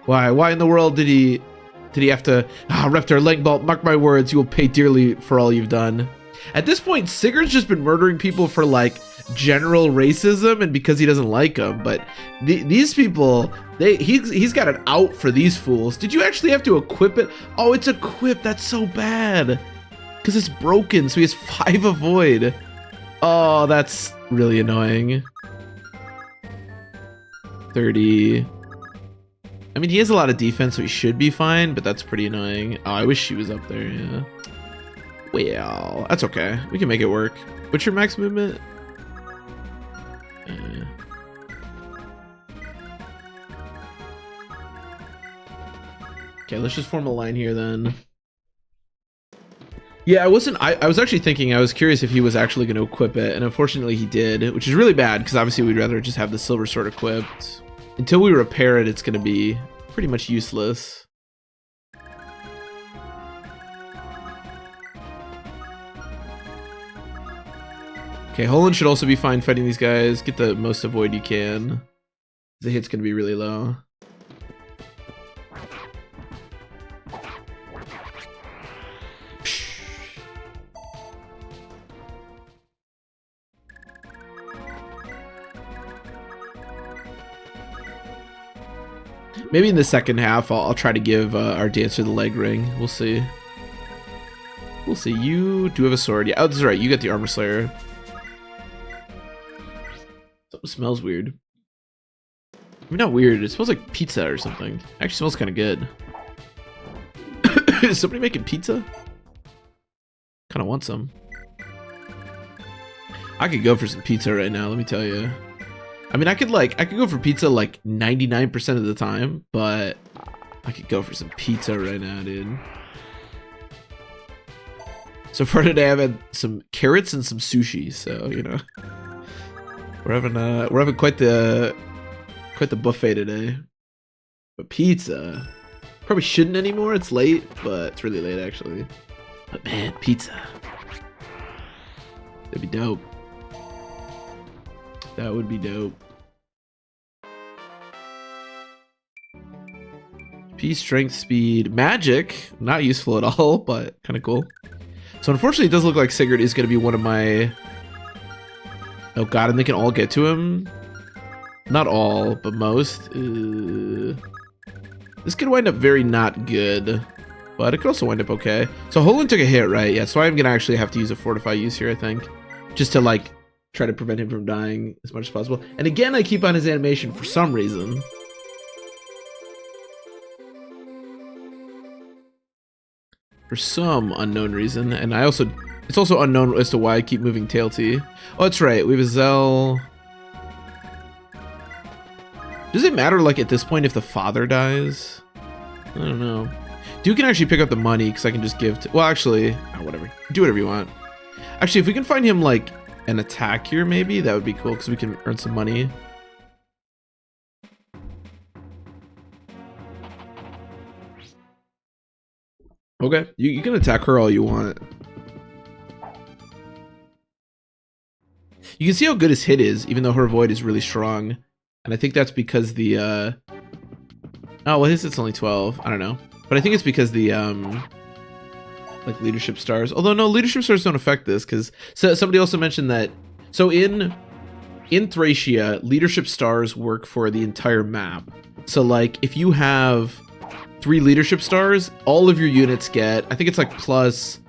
Why in the world did he have to... Reptar, Legbolt, mark my words, you will pay dearly for all you've done. At this point, Sigurd's just been murdering people for, like, general racism and because he doesn't like them. But these people, he's got it out for these fools. Did you actually have to equip it? Oh, it's equipped. That's so bad. Because it's broken, so he has 5 avoid. Oh, that's really annoying. 30... I mean, he has a lot of defense, so he should be fine, but that's pretty annoying. Oh, I wish she was up there, yeah. Well, that's okay. We can make it work. What's your max movement? Okay, let's just form a line here then. Yeah, I was actually thinking, I was curious if he was actually going to equip it, and unfortunately he did, which is really bad, because obviously we'd rather just have the silver sword equipped. Until we repair it, it's going to be pretty much useless. Okay, Holland should also be fine fighting these guys. Get the most avoid you can. The hit's going to be really low. Maybe in the second half, I'll try to give our dancer the leg ring. We'll see. We'll see. You do have a sword. Yeah, oh, that's right. You got the armor slayer. Something smells weird. I mean, not weird. It smells like pizza or something. Actually smells kind of good. Is somebody making pizza? Kind of want some. I could go for some pizza right now, let me tell you. I mean, I could go for pizza like 99% of the time, but I could go for some pizza right now, dude. So far today, I've had some carrots and some sushi, so you know, we're having quite the buffet today. But pizza, probably shouldn't anymore. It's late, but it's really late actually. But man, pizza, that'd be dope. That would be dope. HP, strength, speed, magic. Not useful at all, but kind of cool. So unfortunately, it does look like Sigurd is going to be one of my... Oh god, and they can all get to him? Not all, but most. This could wind up very not good, but it could also wind up okay. So Holland took a hit, right? Yeah, so I'm going to actually have to use a Fortify use here, I think. Just to, like, try to prevent him from dying as much as possible. And again, I keep on his animation for some reason. For some unknown reason. And it's also unknown as to why I keep moving Tail T. Oh, that's right. We have a Zell. Does it matter, like, at this point if the father dies? I don't know. Duke can actually pick up the money because I can just give to... Well, actually, whatever. Do whatever you want. Actually, if we can find him, like, an attack here, maybe, that would be cool because we can earn some money. Okay, you can attack her all you want. You can see how good his hit is, even though her void is really strong. And I think that's because the, oh, well, his hit's only 12. I don't know. But I think it's because the, like, leadership stars. Although, no, leadership stars don't affect this, because somebody also mentioned that... So in Thracia, leadership stars work for the entire map. So, like, if you have 3 leadership stars, all of your units get, I think it's like plus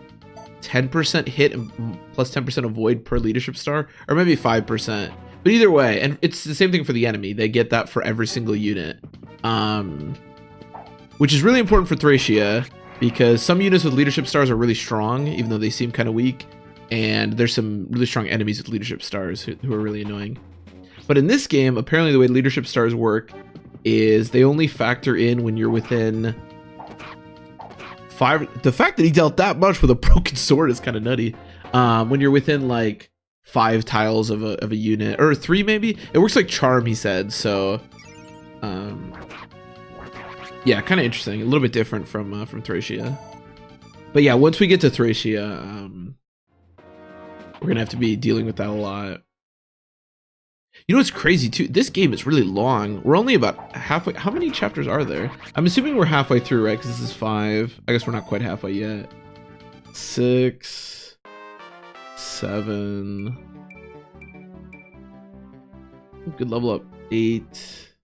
10% hit and plus 10% avoid per leadership star, or maybe 5%. But either way, and it's the same thing for the enemy. They get that for every single unit, which is really important for Thracia because some units with leadership stars are really strong, even though they seem kind of weak. And there's some really strong enemies with leadership stars who are really annoying. But in this game, apparently the way leadership stars work is they only factor in when you're within 5. The fact that he dealt that much with a broken sword is kind of nutty. When you're within like 5 tiles of a unit, or 3 maybe. It works like charm, he said. So, yeah, kind of interesting. A little bit different from Thracia. But yeah, once we get to Thracia, we're gonna have to be dealing with that a lot. You know what's crazy too? This game is really long. We're only about halfway. How many chapters are there? I'm assuming we're halfway through, right? Because this is 5. I guess we're not quite halfway yet. 6, 7. Good level up. 8,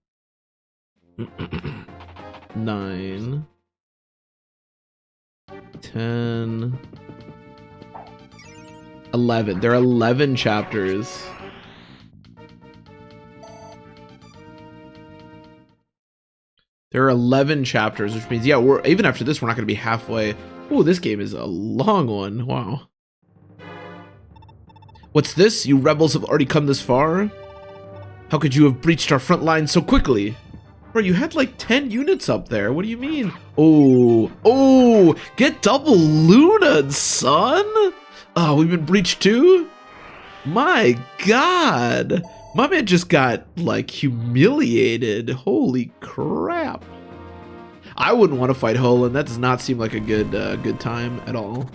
9, 10, 11. There are 11 chapters. There are 11 chapters, which means, yeah, we're even after this, we're not going to be halfway. Oh, this game is a long one. Wow. What's this? You rebels have already come this far? How could you have breached our front lines so quickly? Bro, you had like 10 units up there. What do you mean? Oh, get double Luna, son. Oh, we've been breached too? My God. My man just got, like, humiliated. Holy crap. I wouldn't want to fight Holland. That does not seem like a good time at all.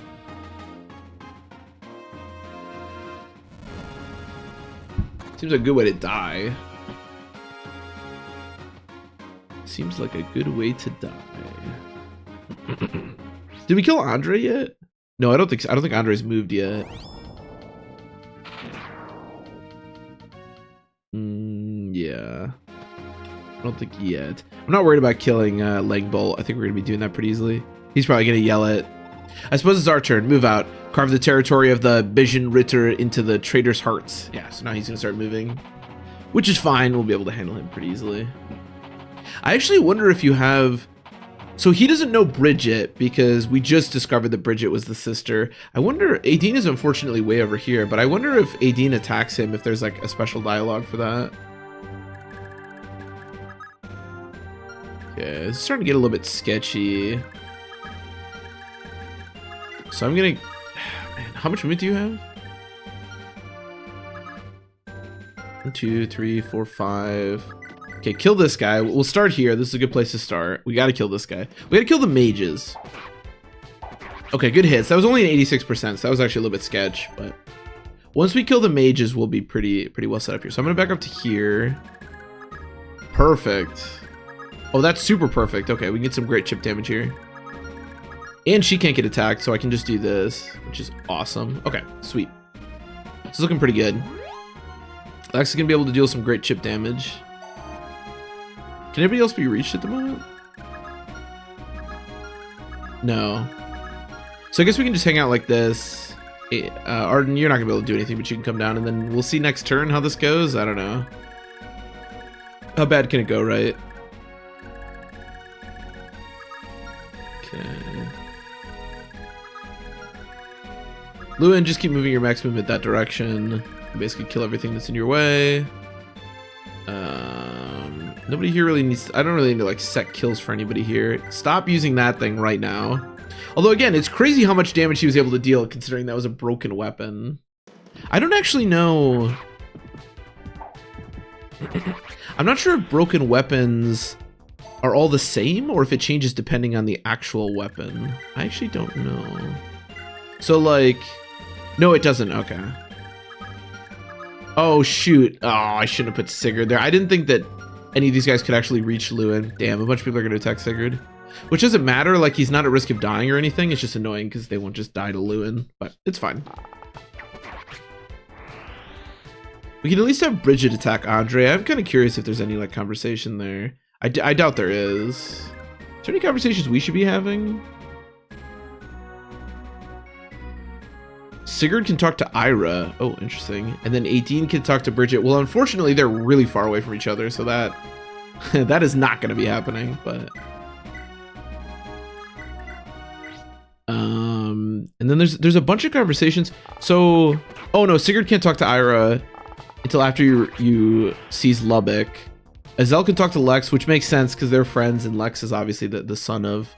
Seems like a good way to die. Seems like a good way to die. Did we kill Andre yet? No, I don't think so. I don't think Andre's moved yet. Yeah. I don't think yet. I'm not worried about killing Leg Bolt. I think we're going to be doing that pretty easily. He's probably going to yell it. I suppose it's our turn. Move out. Carve the territory of the Bijan Ritter into the trader's hearts. Yeah, so now he's going to start moving. Which is fine. We'll be able to handle him pretty easily. I actually wonder if you have... So he doesn't know Bridget because we just discovered that Bridget was the sister. I wonder... Aideen is unfortunately way over here, but I wonder if Aideen attacks him, if there's like a special dialogue for that. Okay, it's starting to get a little bit sketchy. So I'm gonna... Man, how much movement do you have? 1, 2, 3, 4, 5... Okay, kill this guy. We'll start here. This is a good place to start. We gotta kill this guy. We gotta kill the mages. Okay, good hits. That was only an 86%, so that was actually a little bit sketch, but once we kill the mages, we'll be pretty well set up here. So I'm gonna back up to here. Perfect. Oh, that's super perfect. Okay, we can get some great chip damage here. And she can't get attacked, so I can just do this, which is awesome. Okay, sweet. It's looking pretty good. Lex is going to be able to deal some great chip damage. Can anybody else be reached at the moment? No. So I guess we can just hang out like this. Arden, you're not going to be able to do anything, but you can come down, and then we'll see next turn how this goes. I don't know. How bad can it go, right? Okay. Lewin, just keep moving your max movement that direction. Basically kill everything that's in your way. Nobody here really needs... I don't really need to like set kills for anybody here. Stop using that thing right now. Although again, it's crazy how much damage he was able to deal considering that was a broken weapon. I don't actually know... I'm not sure if broken weapons are all the same or if it changes depending on the actual weapon. I actually don't know. So like... No, it doesn't. Okay. Oh, shoot. Oh, I shouldn't have put Sigurd there. I didn't think that any of these guys could actually reach Lewin. Damn, a bunch of people are going to attack Sigurd. Which doesn't matter. Like, he's not at risk of dying or anything. It's just annoying because they won't just die to Lewin. But it's fine. We can at least have Bridget attack Andre. I'm kind of curious if there's any, like, conversation there. I doubt there is. Is there any conversations we should be having? Sigurd can talk to Ira. Oh, interesting. And then 18 can talk to Bridget. Well, unfortunately, they're really far away from each other, so that that is not going to be happening. But and then there's a bunch of conversations. So, oh no, Sigurd can't talk to Ira until after you seize Lubbock. Azel can talk to Lex, which makes sense because they're friends, and Lex is obviously the son of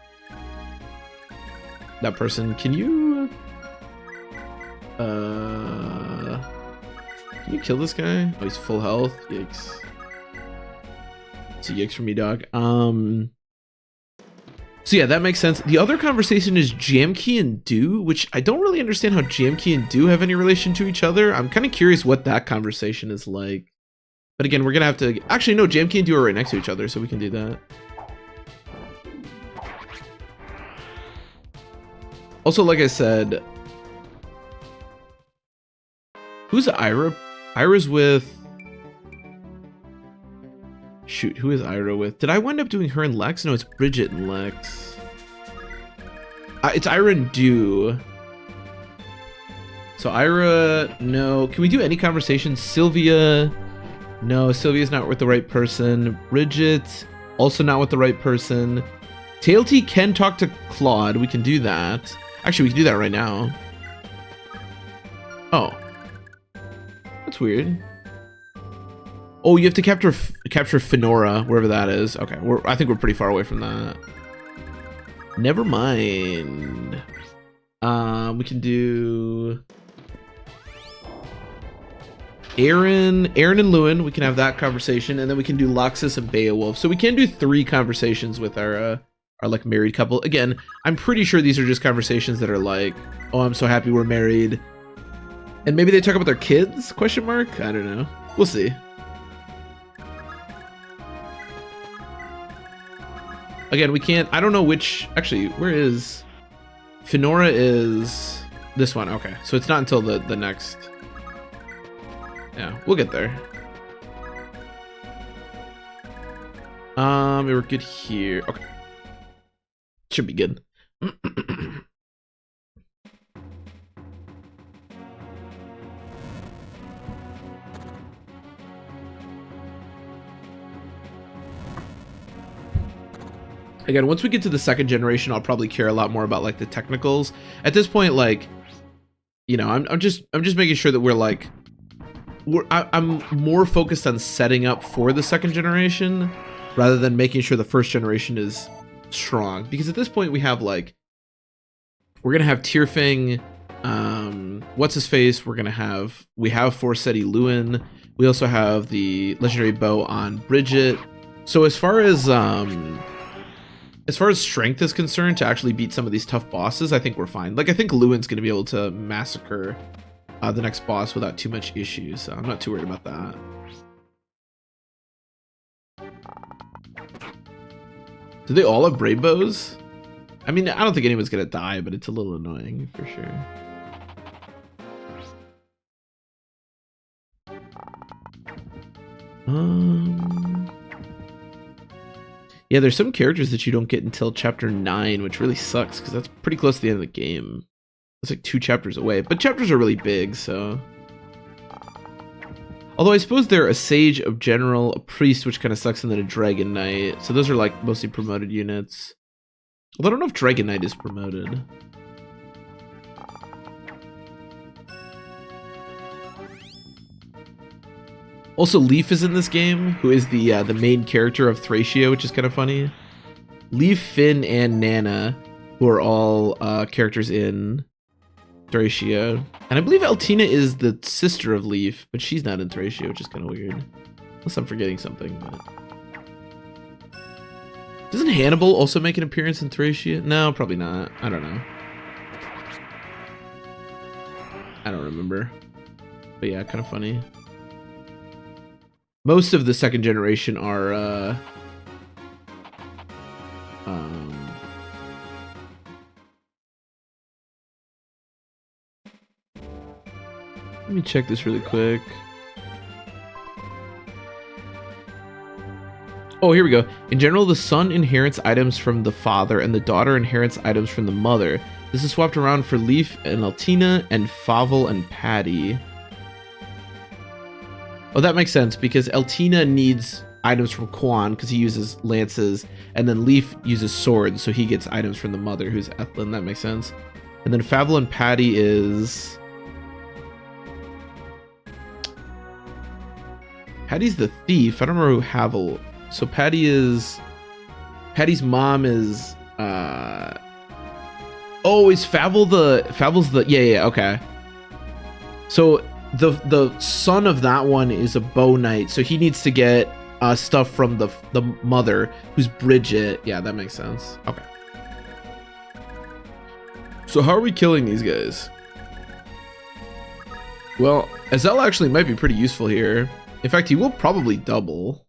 that person. Can you kill this guy? Oh, he's full health. Yikes. It's a yikes for me, dog. So yeah, that makes sense. The other conversation is Jamkey and Do, which I don't really understand how Jamkey and Do have any relation to each other. I'm kind of curious what that conversation is like. But again, we're gonna have to... Actually, no, Jamkey and Do are right next to each other, so we can do that. Also, like I said... Who's Ira? Ira's with... Shoot, who is Ira with? Did I wind up doing her and Lex? No, it's Bridget and Lex. It's Ira and Do. So Ira, no. Can we do any conversation? Sylvia... No, Sylvia's not with the right person. Bridget, also not with the right person. Tailty can talk to Claude. We can do that. Actually, we can do that right now. Oh. That's weird. Oh, you have to capture Fenora, wherever that is. Okay, I think we're pretty far away from that. Never mind. We can do... Aaron and Lewin, we can have that conversation, and then we can do Loxus and Beowulf. So we can do 3 conversations with our like married couple. Again, I'm pretty sure these are just conversations that are like, oh, I'm so happy we're married. And maybe they talk about their kids, question mark? I don't know. We'll see. Again, we can't, I don't know which, actually, where is, Fenora is this one. Okay, so it's not until the next. Yeah, we'll get there. We were good here. Okay. Should be good. Again, once we get to the 2nd generation, I'll probably care a lot more about like the technicals. At this point, like, you know, I'm just making sure that we're like, I'm more focused on setting up for the 2nd generation rather than making sure the 1st generation is strong. Because at this point we have like, we're gonna have Tyrfing, what's his face? We have Forseti Lewin. We also have the legendary bow on Bridget. So as far as strength is concerned, to actually beat some of these tough bosses, I think we're fine. Like, I think Lewin's gonna be able to massacre the next boss without too much issues, so I'm not too worried about that. Do they all have brave bows? I mean, I don't think anyone's gonna die, but it's a little annoying for sure. Yeah, there's some characters that you don't get until chapter 9, which really sucks because that's pretty close to the end of the game. It's like 2 chapters away, but chapters are really big, so. Although I suppose they're a sage, a general, a priest, which kind of sucks, and then a dragon knight. So those are like mostly promoted units. Although I don't know if dragon knight is promoted. Also, Leaf is in this game, who is the main character of Thracia, which is kind of funny. Leaf, Finn, and Nana, who are all characters in Thracia. And I believe Altina is the sister of Leaf, but she's not in Thracia, which is kind of weird. Unless I'm forgetting something. But... Doesn't Hannibal also make an appearance in Thracia? No, probably not. I don't know. I don't remember. But yeah, kind of funny. Most of the second generation are let me check this really quick. Oh, here we go. In general, the son inherits items from the father and the daughter inherits items from the mother. This is swapped around for Leaf and Altina and Favel and Patty. Oh, that makes sense because Altina needs items from Quan because he uses lances, and then Leaf uses swords, so he gets items from the mother, who's Ethlyn. That makes sense. And then Favel and Patty is... Patty's the thief. I don't remember who Havel... So Patty is... Patty's mom is... Oh, is Favel the... Favel's the... Yeah, okay. So... The son of that one is a bow knight, so he needs to get stuff from the mother, who's Bridget. Yeah, that makes sense. Okay. So how are we killing these guys? Well, Azel actually might be pretty useful here. In fact, he will probably double.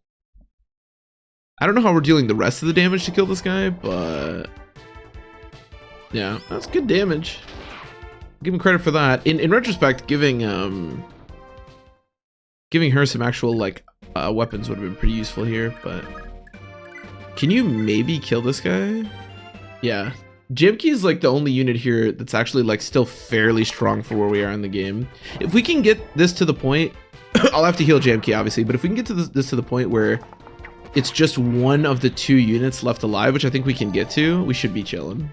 I don't know how we're dealing the rest of the damage to kill this guy, but yeah, that's good damage. Give him credit for that. In retrospect, giving her some actual like weapons would have been pretty useful here. But can you maybe kill this guy? Yeah, Jamke is like the only unit here that's actually like still fairly strong for where we are in the game. If we can get this to the point, I'll have to heal Jamke obviously. But if we can get to this to the point where it's just one of the 2 units left alive, which I think we can get to, we should be chilling.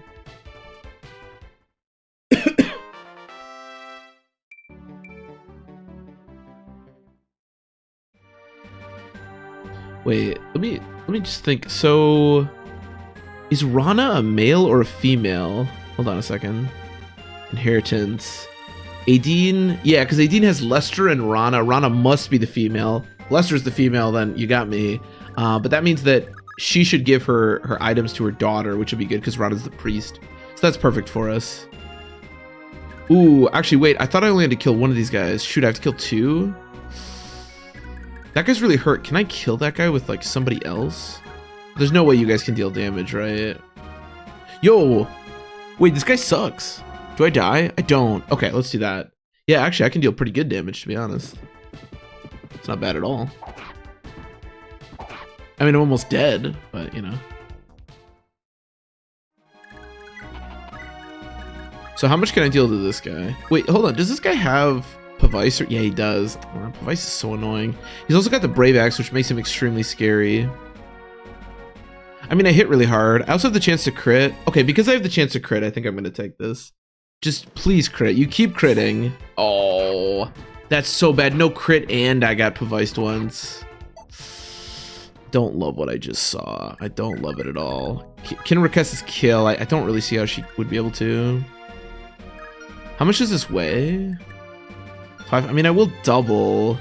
Wait, let me just think. So, is Rana a male or a female? Hold on a second. Inheritance. Aideen, yeah, because Aideen has Lester and Rana. Rana must be the female. Lester's the female, then you got me. But that means that she should give her items to her daughter, which would be good because Rana's the priest. So that's perfect for us. Ooh, actually, wait, I thought I only had to kill one of these guys. Shoot, I have to kill 2? That guy's really hurt. Can I kill that guy with like somebody else? There's no way you guys can deal damage, right? Yo, wait, this guy sucks. Do I die? I don't. Okay, let's do that. Yeah, actually, I can deal pretty good damage, to be honest. It's not bad at all. I mean, I'm almost dead, but you know. So how much can I deal to this guy? Wait, hold on. Does this guy have Pavice? Yeah, he does. Oh, Pavice is so annoying. He's also got the Brave Axe, which makes him extremely scary. I mean, I hit really hard. I also have the chance to crit. Okay, because I have the chance to crit, I think I'm going to take this. Just please crit. You keep critting. Oh, that's so bad. No crit and I got Paviced once. Don't love what I just saw. I don't love it at all. Can Raquez's kill? I don't really see how she would be able to. How much does this weigh? 5. I mean, I will double.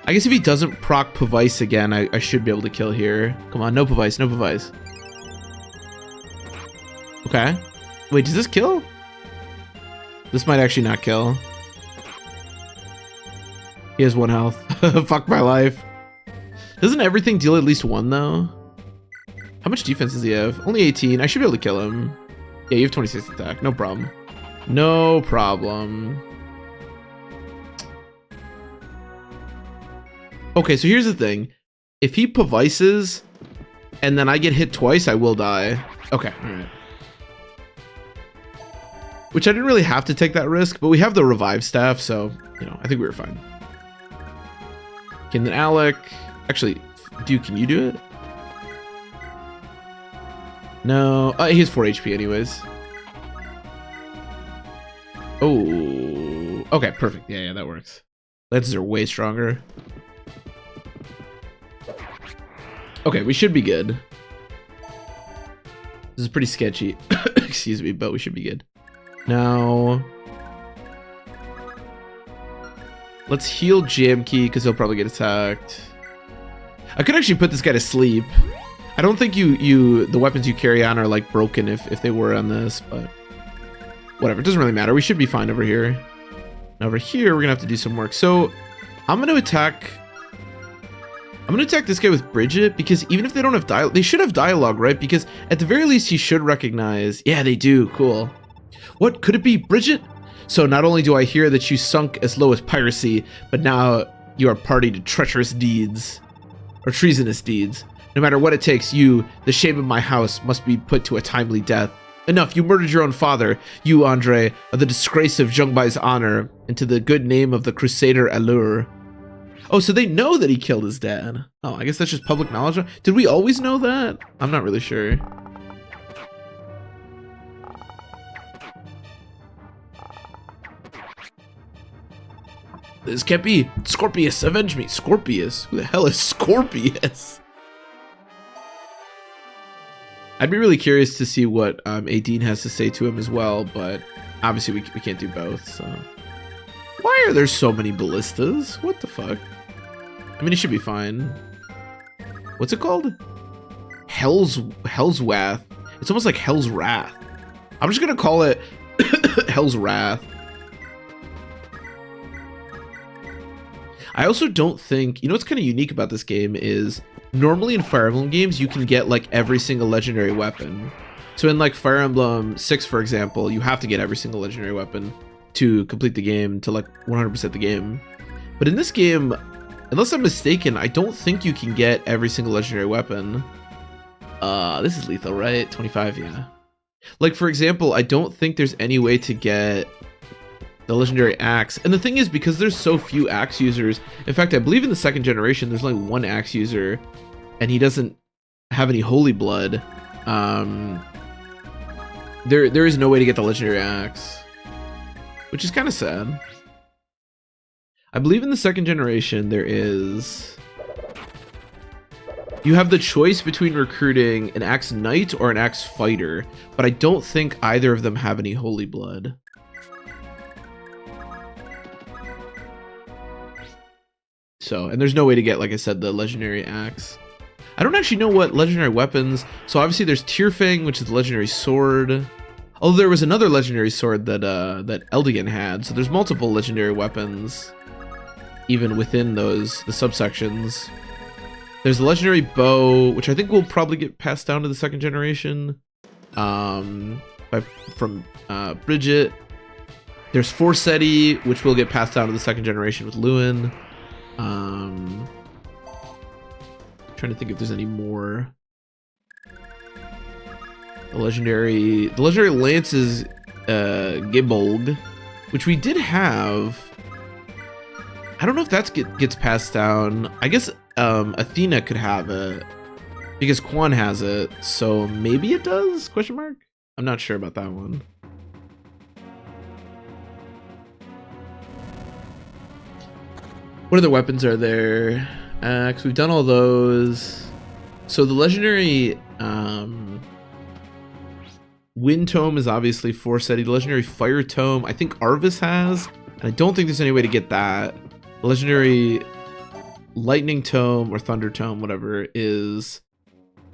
I guess if he doesn't proc Pavice again, I should be able to kill here. Come on, no Pavice, no Pavice. Okay. Wait, does this kill? This might actually not kill. He has 1 health. Fuck my life. Doesn't everything deal at least 1 though? How much defense does he have? Only 18. I should be able to kill him. Yeah, you have 26 attack. No problem. No problem. Okay, so here's the thing. If he Pavises and then I get hit twice, I will die. Okay, alright. Which I didn't really have to take that risk, but we have the revive staff, so, you know, I think we were fine. Okay, and then Alec. Actually, dude, can you do it? No. He has 4 HP anyways. Oh. Okay, perfect. Yeah, that works. Lances are way stronger. Okay, we should be good. This is pretty sketchy. Excuse me, but we should be good. Now, let's heal Jamkey because he'll probably get attacked. I could actually put this guy to sleep. I don't think the weapons you carry on are like broken if they were on this, but whatever. It doesn't really matter. We should be fine over here. Now over here, we're gonna have to do some work. So I'm gonna attack this guy with Bridget because even if they don't have dialogue, they should have dialogue, right? Because at the very least, he should recognize. Yeah, they do. Cool. What could it be, Bridget? So not only do I hear that you sunk as low as piracy, but now you are party to treacherous deeds or treasonous deeds. No matter what it takes, you, the shame of my house, must be put to a timely death. Enough, you murdered your own father. You, Andre, are the disgrace of Zhongbai's honor and to the good name of the Crusader Allure. Oh, so they know that he killed his dad. Oh, I guess that's just public knowledge. Did we always know that? I'm not really sure. This can't be. Scorpius, avenge me. Scorpius? Who the hell is Scorpius? I'd be really curious to see what Adine has to say to him as well, but obviously we can't do both, so. Why are there so many ballistas? What the fuck? I mean, it should be fine. What's it called? Hell's Wrath. It's almost like Hell's Wrath. I'm just gonna call it Hell's Wrath. I also don't think, you know what's kind of unique about this game is normally in Fire Emblem games you can get like every single legendary weapon. So in like Fire Emblem 6, for example, you have to get every single legendary weapon to complete the game, to like 100% the game. But in this game, unless I'm mistaken, I don't think you can get every single legendary weapon. This is lethal, right? 25, yeah. Like, for example, I don't think there's any way to get the legendary axe. And the thing is, because there's so few axe users, in fact, I believe in the second generation, there's only one axe user, and he doesn't have any holy blood. There is no way to get the legendary axe, which is kind of sad. I believe in the second generation, there is... You have the choice between recruiting an axe knight or an axe fighter, but I don't think either of them have any holy blood. So, and there's no way to get, like I said, the legendary axe. I don't actually know what legendary weapons. So obviously there's Tearfang, which is the legendary sword. Although there was another legendary sword that that Eldigan had. So there's multiple legendary weapons, even within the subsections. There's the legendary bow, which I think will probably get passed down to the second generation, from Bridget. There's Forseti, which will get passed down to the second generation with Lewin. Trying to think if there's any more. The legendary lance is Gibolg, which we did have. I don't know if that gets passed down. I guess Athena could have it because Quan has it, so maybe it does? Question mark? I'm not sure about that one. What other weapons are there? Because we've done all those. So the legendary Wind Tome is obviously Forseti. The legendary Fire Tome, I think Arvis has, and I don't think there's any way to get that. The legendary Lightning Tome or Thunder Tome, whatever, is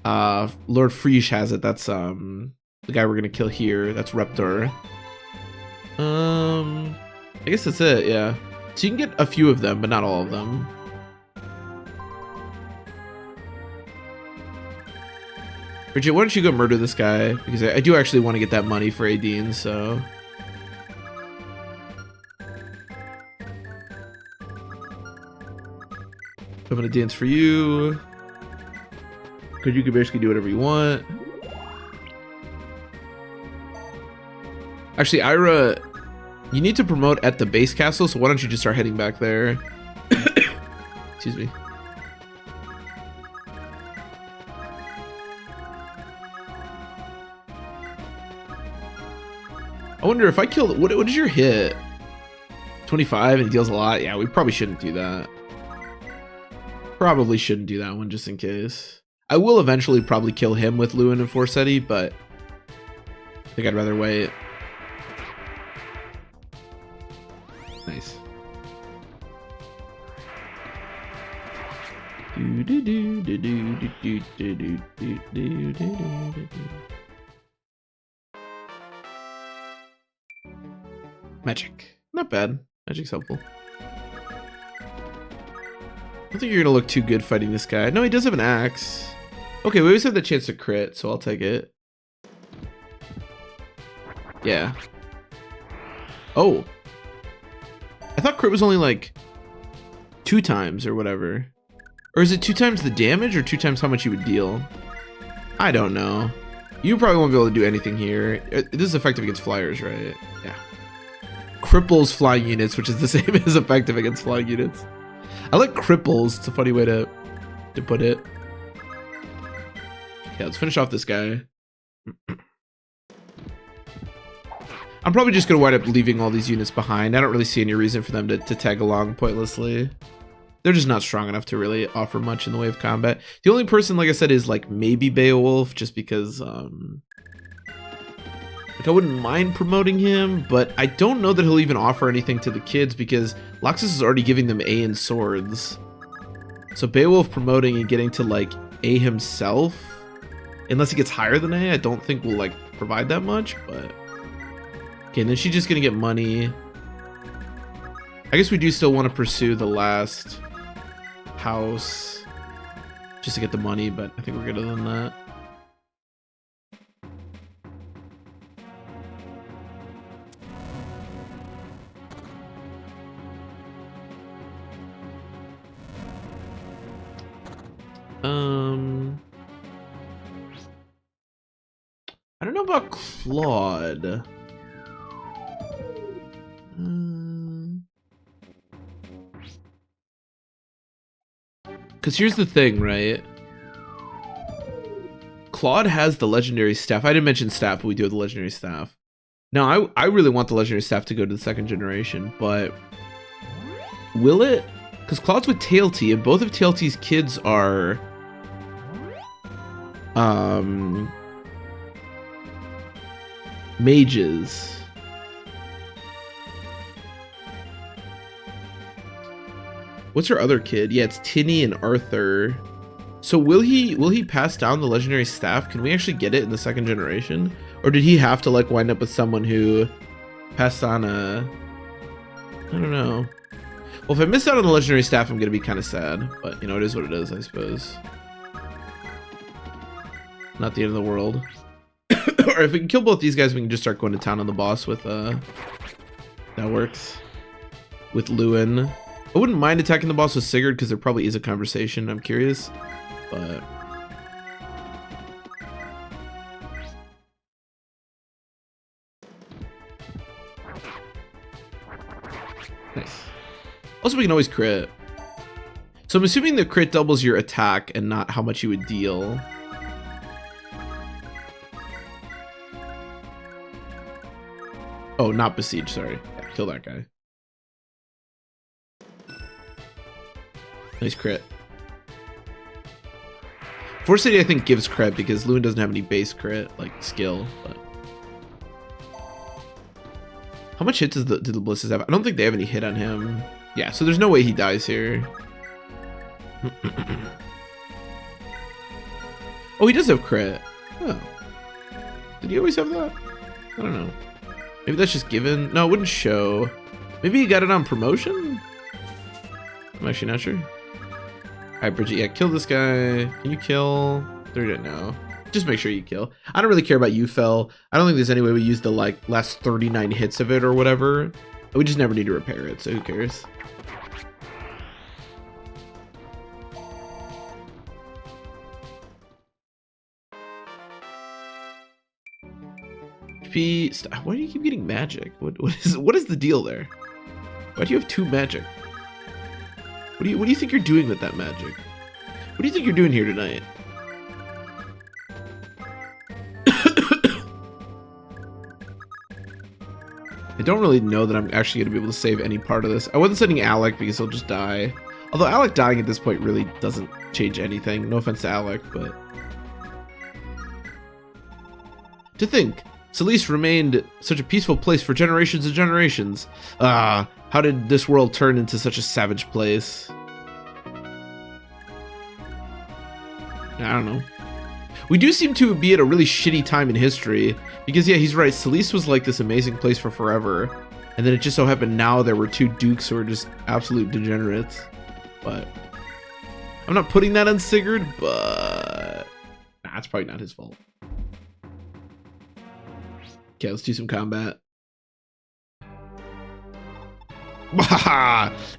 Lord Friesch has it. That's the guy we're gonna kill here. That's Reptor. I guess that's it, yeah. So you can get a few of them, but not all of them. Bridget, why don't you go murder this guy? Because I do actually want to get that money for Adine, so... I'm gonna dance for you. Because you can basically do whatever you want. Actually, Ira, you need to promote at the base castle, so why don't you just start heading back there? Excuse me. I wonder if I kill... What is your hit? 25 and he deals a lot? Yeah, we probably shouldn't do that. Probably shouldn't do that one just in case. I will eventually probably kill him with Lewin and Forsetti, but I think I'd rather wait. Nice. Magic. Not bad. Magic's helpful. I don't think you're gonna look too good fighting this guy. No, he does have an axe. Okay, we always have the chance to crit, so I'll take it. Yeah. Oh. I thought crit was only like 2 times or whatever. Or is it 2 times the damage or 2 times how much you would deal? I don't know. You probably won't be able to do anything here. This is effective against flyers, right? Yeah. Cripples flying units, which is the same as effective against flying units. I like cripples. It's a funny way to put it. Okay, let's finish off this guy. I'm probably just going to wind up leaving all these units behind. I don't really see any reason for them to tag along pointlessly. They're just not strong enough to really offer much in the way of combat. The only person, like I said, is like maybe Beowulf, just because like I wouldn't mind promoting him, but I don't know that he'll even offer anything to the kids because Loxus is already giving them A in swords. So Beowulf promoting and getting to like A himself, unless he gets higher than A, I don't think will like provide that much, but okay, and then she's just gonna get money. I guess we do still want to pursue the last house just to get the money, but I think we're good other than that. I don't know about Claude. Because here's the thing, right? Claude has the legendary staff. I didn't mention staff, but we do have the legendary staff. Now, I really want the legendary staff to go to the 2nd generation, but will it? Because Claude's with Tailtea, and both of Tailtea's kids are mages. What's her other kid? Yeah, it's Tinny and Arthur. So will he pass down the legendary staff? Can we actually get it in the 2nd generation? Or did he have to like wind up with someone who passed on a... I don't know. Well, if I miss out on the legendary staff, I'm gonna be kind of sad. But you know, it is what it is, I suppose. Not the end of the world. Or if we can kill both these guys, we can just start going to town on the boss with that works. With Lewin. I wouldn't mind attacking the boss with Sigurd because there probably is a conversation. I'm curious, but nice. Also, we can always crit. So I'm assuming the crit doubles your attack and not how much you would deal. Oh, not besiege. Sorry, yeah, kill that guy. Nice crit. Forsetti, I think, gives crit because Lewin doesn't have any base crit, like, skill, but... How much hits do the Blisses have? I don't think they have any hit on him. Yeah, so there's no way he dies here. Oh, he does have crit. Oh. Did he always have that? I don't know. Maybe that's just given? No, it wouldn't show. Maybe he got it on promotion? I'm actually not sure. Alright, Bridget, yeah, kill this guy. Can you kill? 30, no. just make sure you kill. I don't really care about you, Fel. I don't think there's any way we use the like last 39 hits of it or whatever. We just never need to repair it, so who cares? Why do you keep getting magic? What is the deal there? Why do you have 2 magic? What do you think you're doing with that magic? What do you think you're doing here tonight? I don't really know that I'm actually going to be able to save any part of this. I wasn't sending Alec because he'll just die. Although Alec dying at this point really doesn't change anything. No offense to Alec, but... To think, Celeste remained such a peaceful place for generations and generations. Ah, how did this world turn into such a savage place? I don't know. We do seem to be at a really shitty time in history. Because, yeah, he's right. Celeste was like this amazing place for forever. And then it just so happened now there were 2 dukes who were just absolute degenerates. But I'm not putting that on Sigurd, but... Nah, it's probably not his fault. Okay, let's do some combat.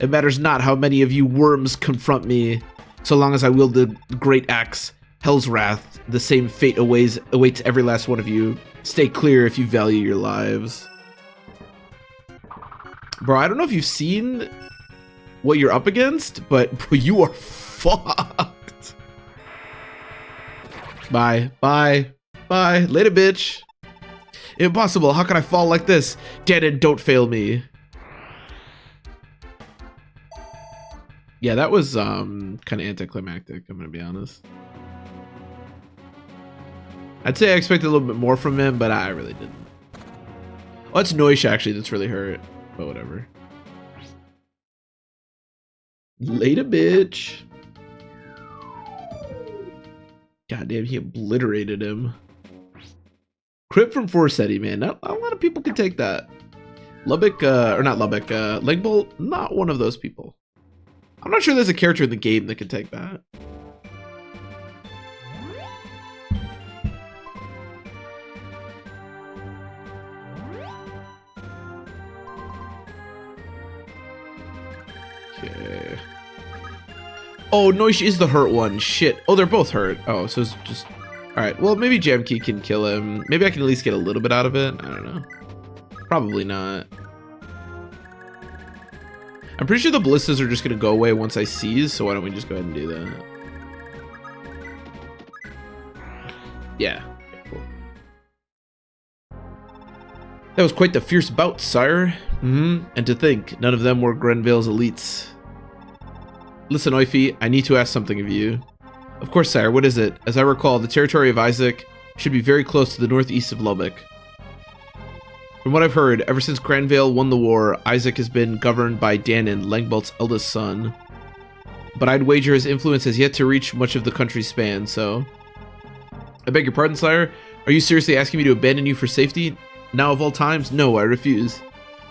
It matters not how many of you worms confront me. So long as I wield the great axe, Hell's Wrath, the same fate awaits every last one of you. Stay clear if you value your lives. Bro, I don't know if you've seen what you're up against, but bro, you are fucked. Bye. Bye. Bye. Later, bitch. Impossible. How can I fall like this? Ganon, don't fail me. Yeah, that was kind of anticlimactic, I'm gonna be honest. I'd say I expected a little bit more from him, but I really didn't. Oh, it's Noish actually that's really hurt, but whatever. Later, bitch. Goddamn, he obliterated him. Crit from Forsetti, man. Not a lot of people can take that. Lubbock, or not Lubbock, Legbolt, not one of those people. I'm not sure there's a character in the game that can take that. Okay. Oh, Noish is the hurt one. Shit. Oh, they're both hurt. Oh, so it's just... Alright, well, maybe Jamkey can kill him. Maybe I can at least get a little bit out of it. I don't know. Probably not. I'm pretty sure the ballistas are just going to go away once I seize, so why don't we just go ahead and do that? Yeah. Okay, cool. That was quite the fierce bout, sire. And to think, none of them were Grenville's elites. Listen, Oifi, I need to ask something of you. Of course, sire, what is it? As I recall, the territory of Isaac should be very close to the northeast of Lubbock. From what I've heard, ever since Granville won the war, Isaac has been governed by Danon, Langbolt's eldest son. But I'd wager his influence has yet to reach much of the country's span, so... I beg your pardon, sire? Are you seriously asking me to abandon you for safety? Now of all times? No, I refuse.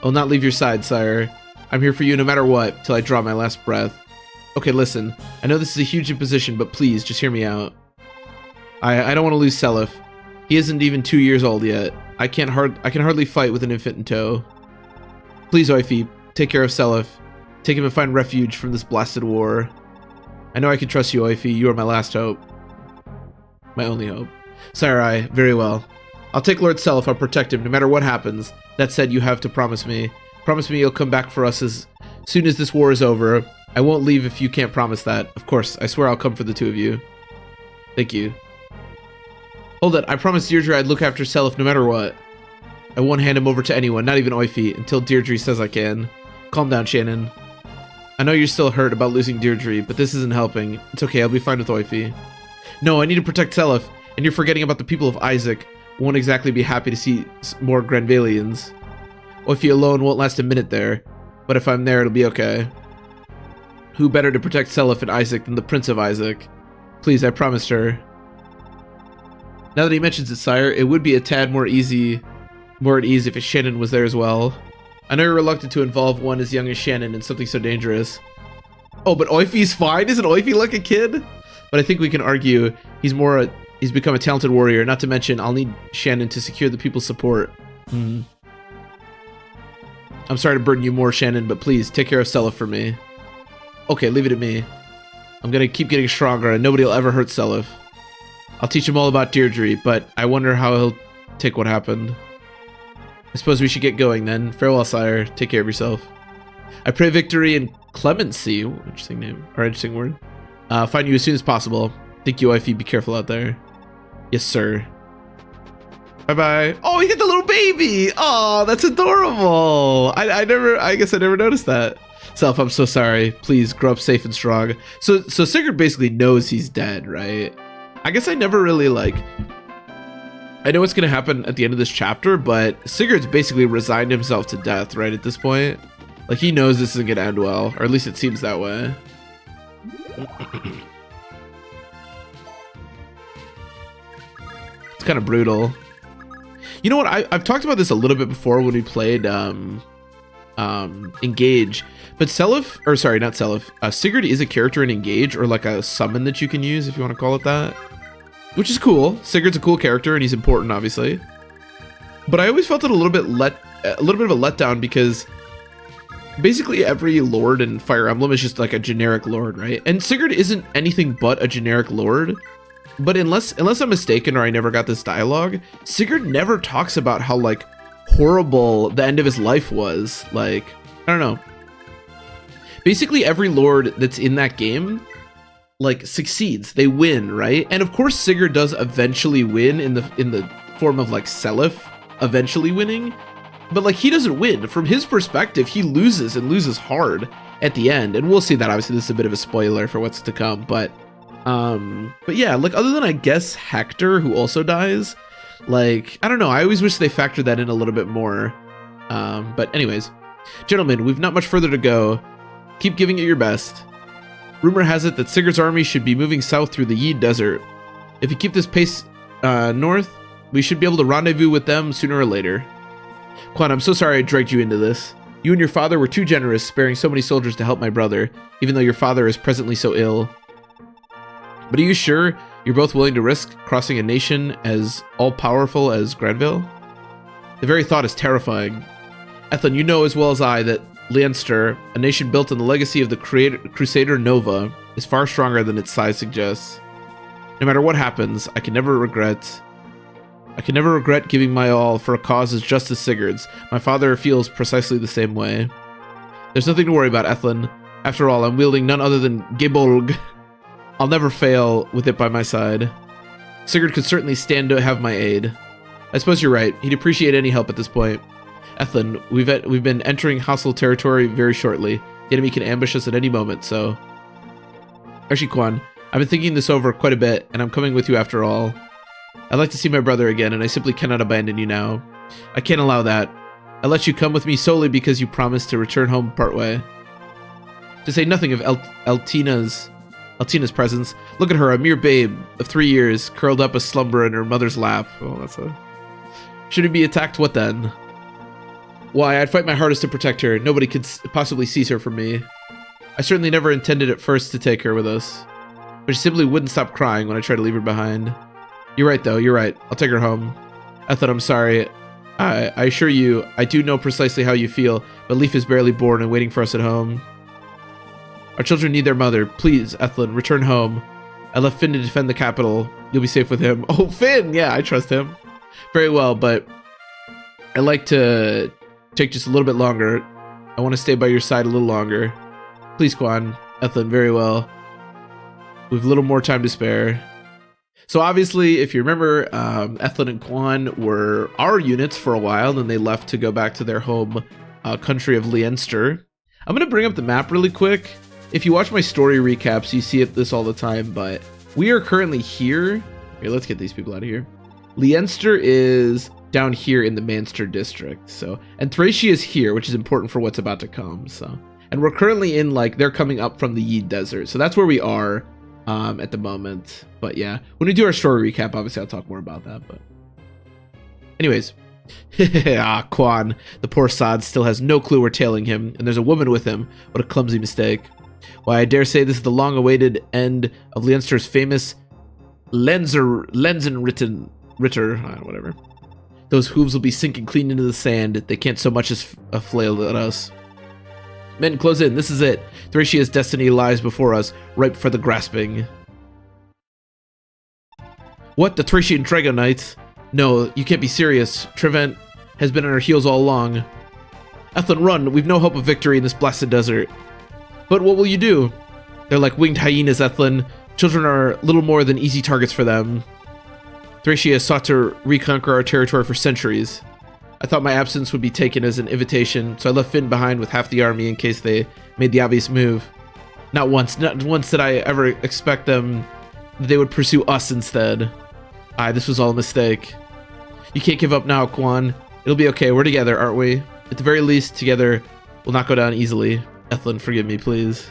I'll not leave your side, sire. I'm here for you no matter what, till I draw my last breath. Okay, listen. I know this is a huge imposition, but please, just hear me out. I don't want to lose Seliph. He isn't even 2 years old yet. I can hardly fight with an infant in tow. Please, Oifi, take care of Seliph. Take him and find refuge from this blasted war. I know I can trust you, Oifi. You are my last hope. My only hope. Sire, very well. I'll take Lord Seliph. I'll protect him, no matter what happens. That said, you have to promise me. Promise me you'll come back for us as soon as this war is over. I won't leave if you can't promise that. Of course, I swear I'll come for the 2 of you. Thank you. Hold it, I promised Deirdre I'd look after Seliph no matter what. I won't hand him over to anyone, not even Oifi, until Deirdre says I can. Calm down, Shannon. I know you're still hurt about losing Deirdre, but this isn't helping. It's okay, I'll be fine with Oifi. No, I need to protect Seliph, and you're forgetting about the people of Isaac. Won't exactly be happy to see more Granvalians. Oifi alone won't last a minute there, but if I'm there, it'll be okay. Who better to protect Seliph and Isaac than the Prince of Isaac? Please, I promised her. Now that he mentions it, sire, it would be a tad more at ease if Shannon was there as well. I know you're reluctant to involve one as young as Shannon in something so dangerous. Oh, but Oifi's fine? Isn't Oifi like a kid? But I think we can argue he's more He's become a talented warrior. Not to mention, I'll need Shannon to secure the people's support. I'm sorry to burden you more, Shannon, but please take care of Seliph for me. Okay, leave it to me. I'm gonna keep getting stronger, and nobody will ever hurt Seliph. I'll teach him all about Deirdre, but I wonder how he'll take what happened. I suppose we should get going then. Farewell, sire. Take care of yourself. I pray victory and clemency. Ooh, interesting name, or interesting word. Find you as soon as possible. Thank you, wifey. Be careful out there. Yes, sir. Bye-bye. Oh, he got the little baby. Oh, that's adorable. I guess I never noticed that. Self, I'm so sorry. Please grow up safe and strong. So Sigurd basically knows he's dead, right? I guess I never really I know what's gonna happen at the end of this chapter, but Sigurd's basically resigned himself to death, right, at this point. Like, he knows this isn't gonna end well, or at least it seems that way. It's kind of brutal. You know what? I've talked about this a little bit before when we played Engage, but Seliph, or sorry, not Seliph. Sigurd is a character in Engage, or like a summon that you can use if you want to call it that, which is cool. Sigurd's a cool character, and he's important, obviously. But I always felt it a little bit of a letdown because basically every lord in Fire Emblem is just like a generic lord, right? And Sigurd isn't anything but a generic lord. But unless I'm mistaken, or I never got this dialogue, Sigurd never talks about how like horrible the end of his life was. Like, I don't know. Basically every lord that's in that game like succeeds. They win, right? And of course Sigurd does eventually win in the form of like Seliph eventually winning. But like, he doesn't win. From his perspective, he loses, and loses hard at the end. And we'll see that. Obviously, this is a bit of a spoiler for what's to come, but yeah, like, other than I guess Hector, who also dies, like, I don't know, I always wish they factored that in a little bit more. But anyways, gentlemen, we've not much further to go. Keep giving it your best. Rumor has it that Sigurd's army should be moving south through the Yi Desert. If you keep this pace north, we should be able to rendezvous with them sooner or later. Quan, I'm so sorry I dragged you into this. You and your father were too generous, sparing so many soldiers to help my brother, even though your father is presently so ill. But are you sure you're both willing to risk crossing a nation as all-powerful as Granville? The very thought is terrifying. Ethlin, you know as well as I that Leinster, a nation built on the legacy of the Crusader Nova, is far stronger than its size suggests. No matter what happens, I can never regret giving my all for a cause as just as Sigurd's. My father feels precisely the same way. There's nothing to worry about, Ethlin. After all, I'm wielding none other than Gebolg. I'll never fail with it by my side. Sigurd could certainly stand to have my aid. I suppose you're right. He'd appreciate any help at this point. Ethlin, we've been entering hostile territory very shortly. The enemy can ambush us at any moment, so... Actually, Quan, I've been thinking this over quite a bit, and I'm coming with you after all. I'd like to see my brother again, and I simply cannot abandon you now. I can't allow that. I let you come with me solely because you promised to return home partway. To say nothing of Altina's presence. Look at her, a mere babe of 3 years, curled up a slumber in her mother's lap. Oh, that's a... Should he be attacked? What then? Why, I'd fight my hardest to protect her. Nobody could possibly seize her from me. I certainly never intended at first to take her with us, but she simply wouldn't stop crying when I tried to leave her behind. You're right, though. You're right. I'll take her home. Ethan, I'm sorry. I assure you, I do know precisely how you feel, but Leif is barely born and waiting for us at home. Our children need their mother. Please, Ethlin, return home. I left Finn to defend the capital. You'll be safe with him. Oh, Finn! Yeah, I trust him. Very well, but I'd like to take just a little bit longer. I want to stay by your side a little longer. Please, Quan. Ethlin, very well. We've a little more time to spare. So obviously, if you remember, Ethlin and Quan were our units for a while, then they left to go back to their home country of Leinster. I'm going to bring up the map really quick. If you watch my story recaps, you see this all the time, but we are currently here. Here, let's get these people out of here. Leinster is down here in the Manster district, so, and Thracia is here, which is important for what's about to come, so. And we're currently in, like, they're coming up from the Yi Desert, so that's where we are at the moment. But yeah, when we do our story recap, obviously I'll talk more about that, but anyways. Quan, the poor sod still has no clue we're tailing him, and there's a woman with him. What a clumsy mistake. Why, I dare say this is the long-awaited end of Leinster's famous Ritter, whatever. Those hooves will be sinking clean into the sand. They can't so much as a flail at us. Men, close in. This is it. Thracia's destiny lies before us, ripe for the grasping. What? The Thracian Drago Knights? No, you can't be serious. Trevent has been on our heels all along. Ethlin, run. We've no hope of victory in this blasted desert. But what will you do? They're like winged hyenas, Ethlin. Children are little more than easy targets for them. Thracia has sought to reconquer our territory for centuries. I thought my absence would be taken as an invitation, so I left Finn behind with half the army in case they made the obvious move. Not once did I ever expect them that they would pursue us instead. This was all a mistake. You can't give up now, Quan. It'll be okay. We're together, aren't we? At the very least, together, we'll not go down easily. Ethlin, forgive me, please.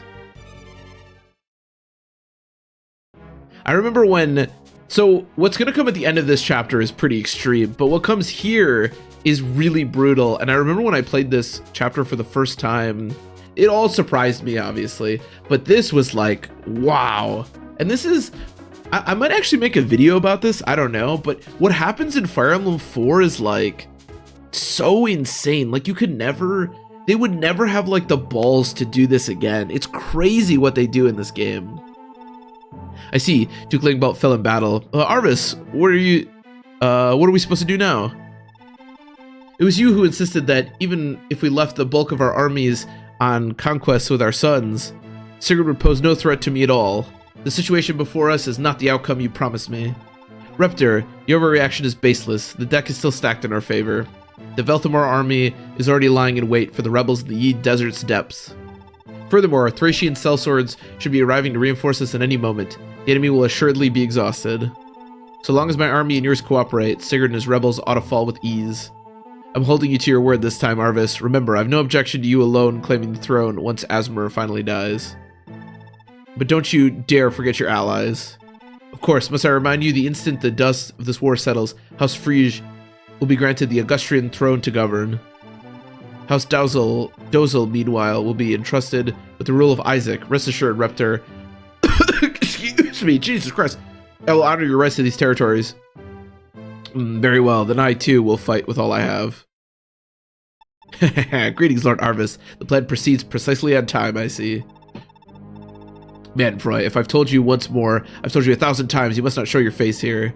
I remember when... So, what's going to come at the end of this chapter is pretty extreme, but what comes here is really brutal. And I remember when I played this chapter for the first time, it all surprised me, obviously. But this was like, wow. And this is... I might actually make a video about this, I don't know. But what happens in Fire Emblem 4 is like so insane. Like, you could never... They would never have like the balls to do this again. It's crazy what they do in this game. I see. Duke Langbelt fell in battle. Arvis, what are we supposed to do now? It was you who insisted that even if we left the bulk of our armies on conquests with our sons, Sigurd would pose no threat to me at all. The situation before us is not the outcome you promised me. Reptor, your overreaction is baseless. The deck is still stacked in our favor. The Velthamar army is already lying in wait for the rebels in the Yi Desert's depths. Furthermore, Thracian sellswords should be arriving to reinforce us at any moment. The enemy will assuredly be exhausted. So long as my army and yours cooperate, Sigurd and his rebels ought to fall with ease. I'm holding you to your word this time, Arvis. Remember, I've no objection to you alone claiming the throne once Asmar finally dies. But don't you dare forget your allies. Of course, must I remind you, the instant the dust of this war settles, House Frege will be granted the Augustrian throne to govern. House Dozel, meanwhile, will be entrusted with the rule of Isaac. Rest assured, Reptor. Excuse me, Jesus Christ. I will honor your rights to these territories. Very well, then I too will fight with all I have. Greetings, Lord Arvis. The plan proceeds precisely on time, I see. Man, Froy, if I've told you once more, I've told you 1,000 times, you must not show your face here.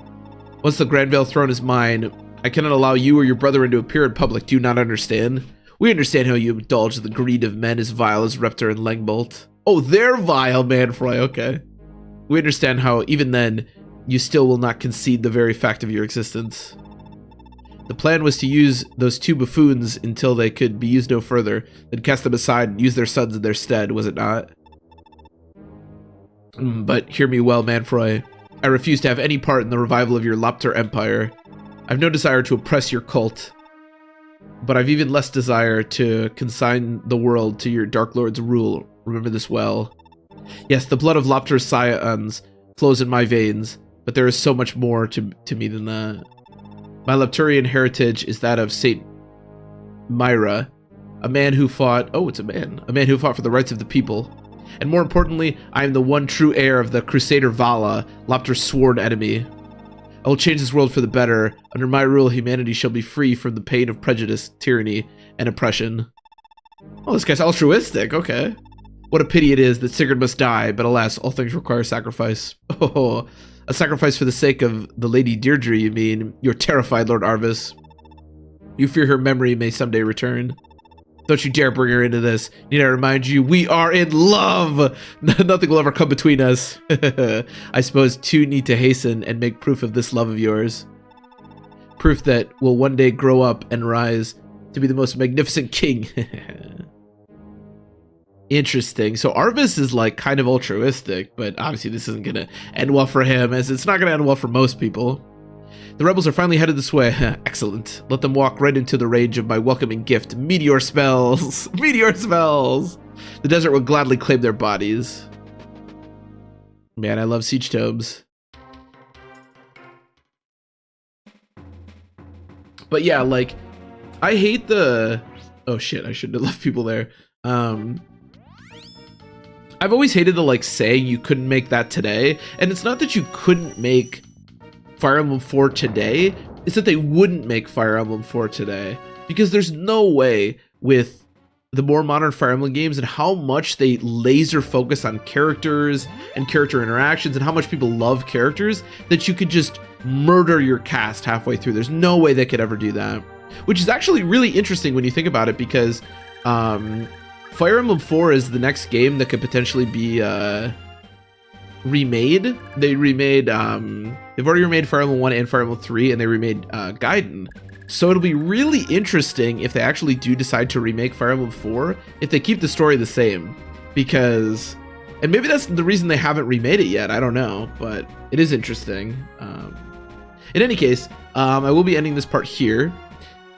Once the Grandvale throne is mine, I cannot allow you or your brethren to appear in public. Do you not understand? We understand how you indulge the greed of men as vile as Reptor and Langbolt. Oh, they're vile, Manfroy, okay. We understand how, even then, you still will not concede the very fact of your existence. The plan was to use those two buffoons until they could be used no further, then cast them aside and use their sons in their stead, was it not? But hear me well, Manfroy. I refuse to have any part in the revival of your Lopter Empire. I've no desire to oppress your cult. But I've even less desire to consign the world to your Dark Lord's rule. Remember this well. Yes, the blood of Lopter's scions flows in my veins, but there is so much more to me than that. My Lepturian heritage is that of Saint Myra, a man who fought... Oh, it's a man. A man who fought for the rights of the people. And more importantly, I am the one true heir of the Crusader Vala, Lopter's sworn enemy. I will change this world for the better. Under my rule, humanity shall be free from the pain of prejudice, tyranny, and oppression. Oh, this guy's altruistic, okay. What a pity it is that Sigurd must die, but alas, all things require sacrifice. Oh, a sacrifice for the sake of the Lady Deirdre, you mean? You're terrified, Lord Arvis. You fear her memory may someday return. Don't you dare bring her into this. Need I remind you, we are in love! Nothing will ever come between us. I suppose two need to hasten and make proof of this love of yours. Proof that will one day grow up and rise to be the most magnificent king. Interesting. So Arvis is like kind of altruistic, but obviously this isn't gonna end well for him, as it's not gonna end well for most people. The rebels are finally headed this way. Excellent. Let them walk right into the range of my welcoming gift. Meteor spells! Meteor spells! The desert will gladly claim their bodies. Man, I love siege tomes. But yeah, like, I hate the... Oh shit, I shouldn't have left people there. I've always hated the like saying you couldn't make that today, and it's not that you couldn't make Fire Emblem 4 today, it's that they wouldn't make Fire Emblem 4 today, because there's no way with the more modern Fire Emblem games and how much they laser focus on characters and character interactions and how much people love characters that you could just murder your cast halfway through. There's no way they could ever do that, which is actually really interesting when you think about it, because Fire Emblem 4 is the next game that could potentially be remade. They've already remade Fire Emblem 1 and Fire Emblem 3, and they remade Gaiden. So it'll be really interesting if they actually do decide to remake Fire Emblem 4, if they keep the story the same, because, and maybe that's the reason they haven't remade it yet, I don't know, but it is interesting. In any case, I will be ending this part here.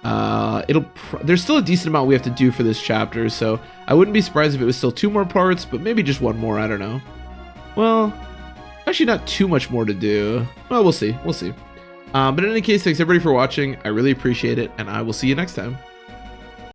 There's still a decent amount we have to do for this chapter, so I wouldn't be surprised if it was still 2 more parts, but maybe just 1 more, I don't know. Well, actually not too much more to do. Well, we'll see. But in any case, thanks everybody for watching. I really appreciate it, and I will see you next time.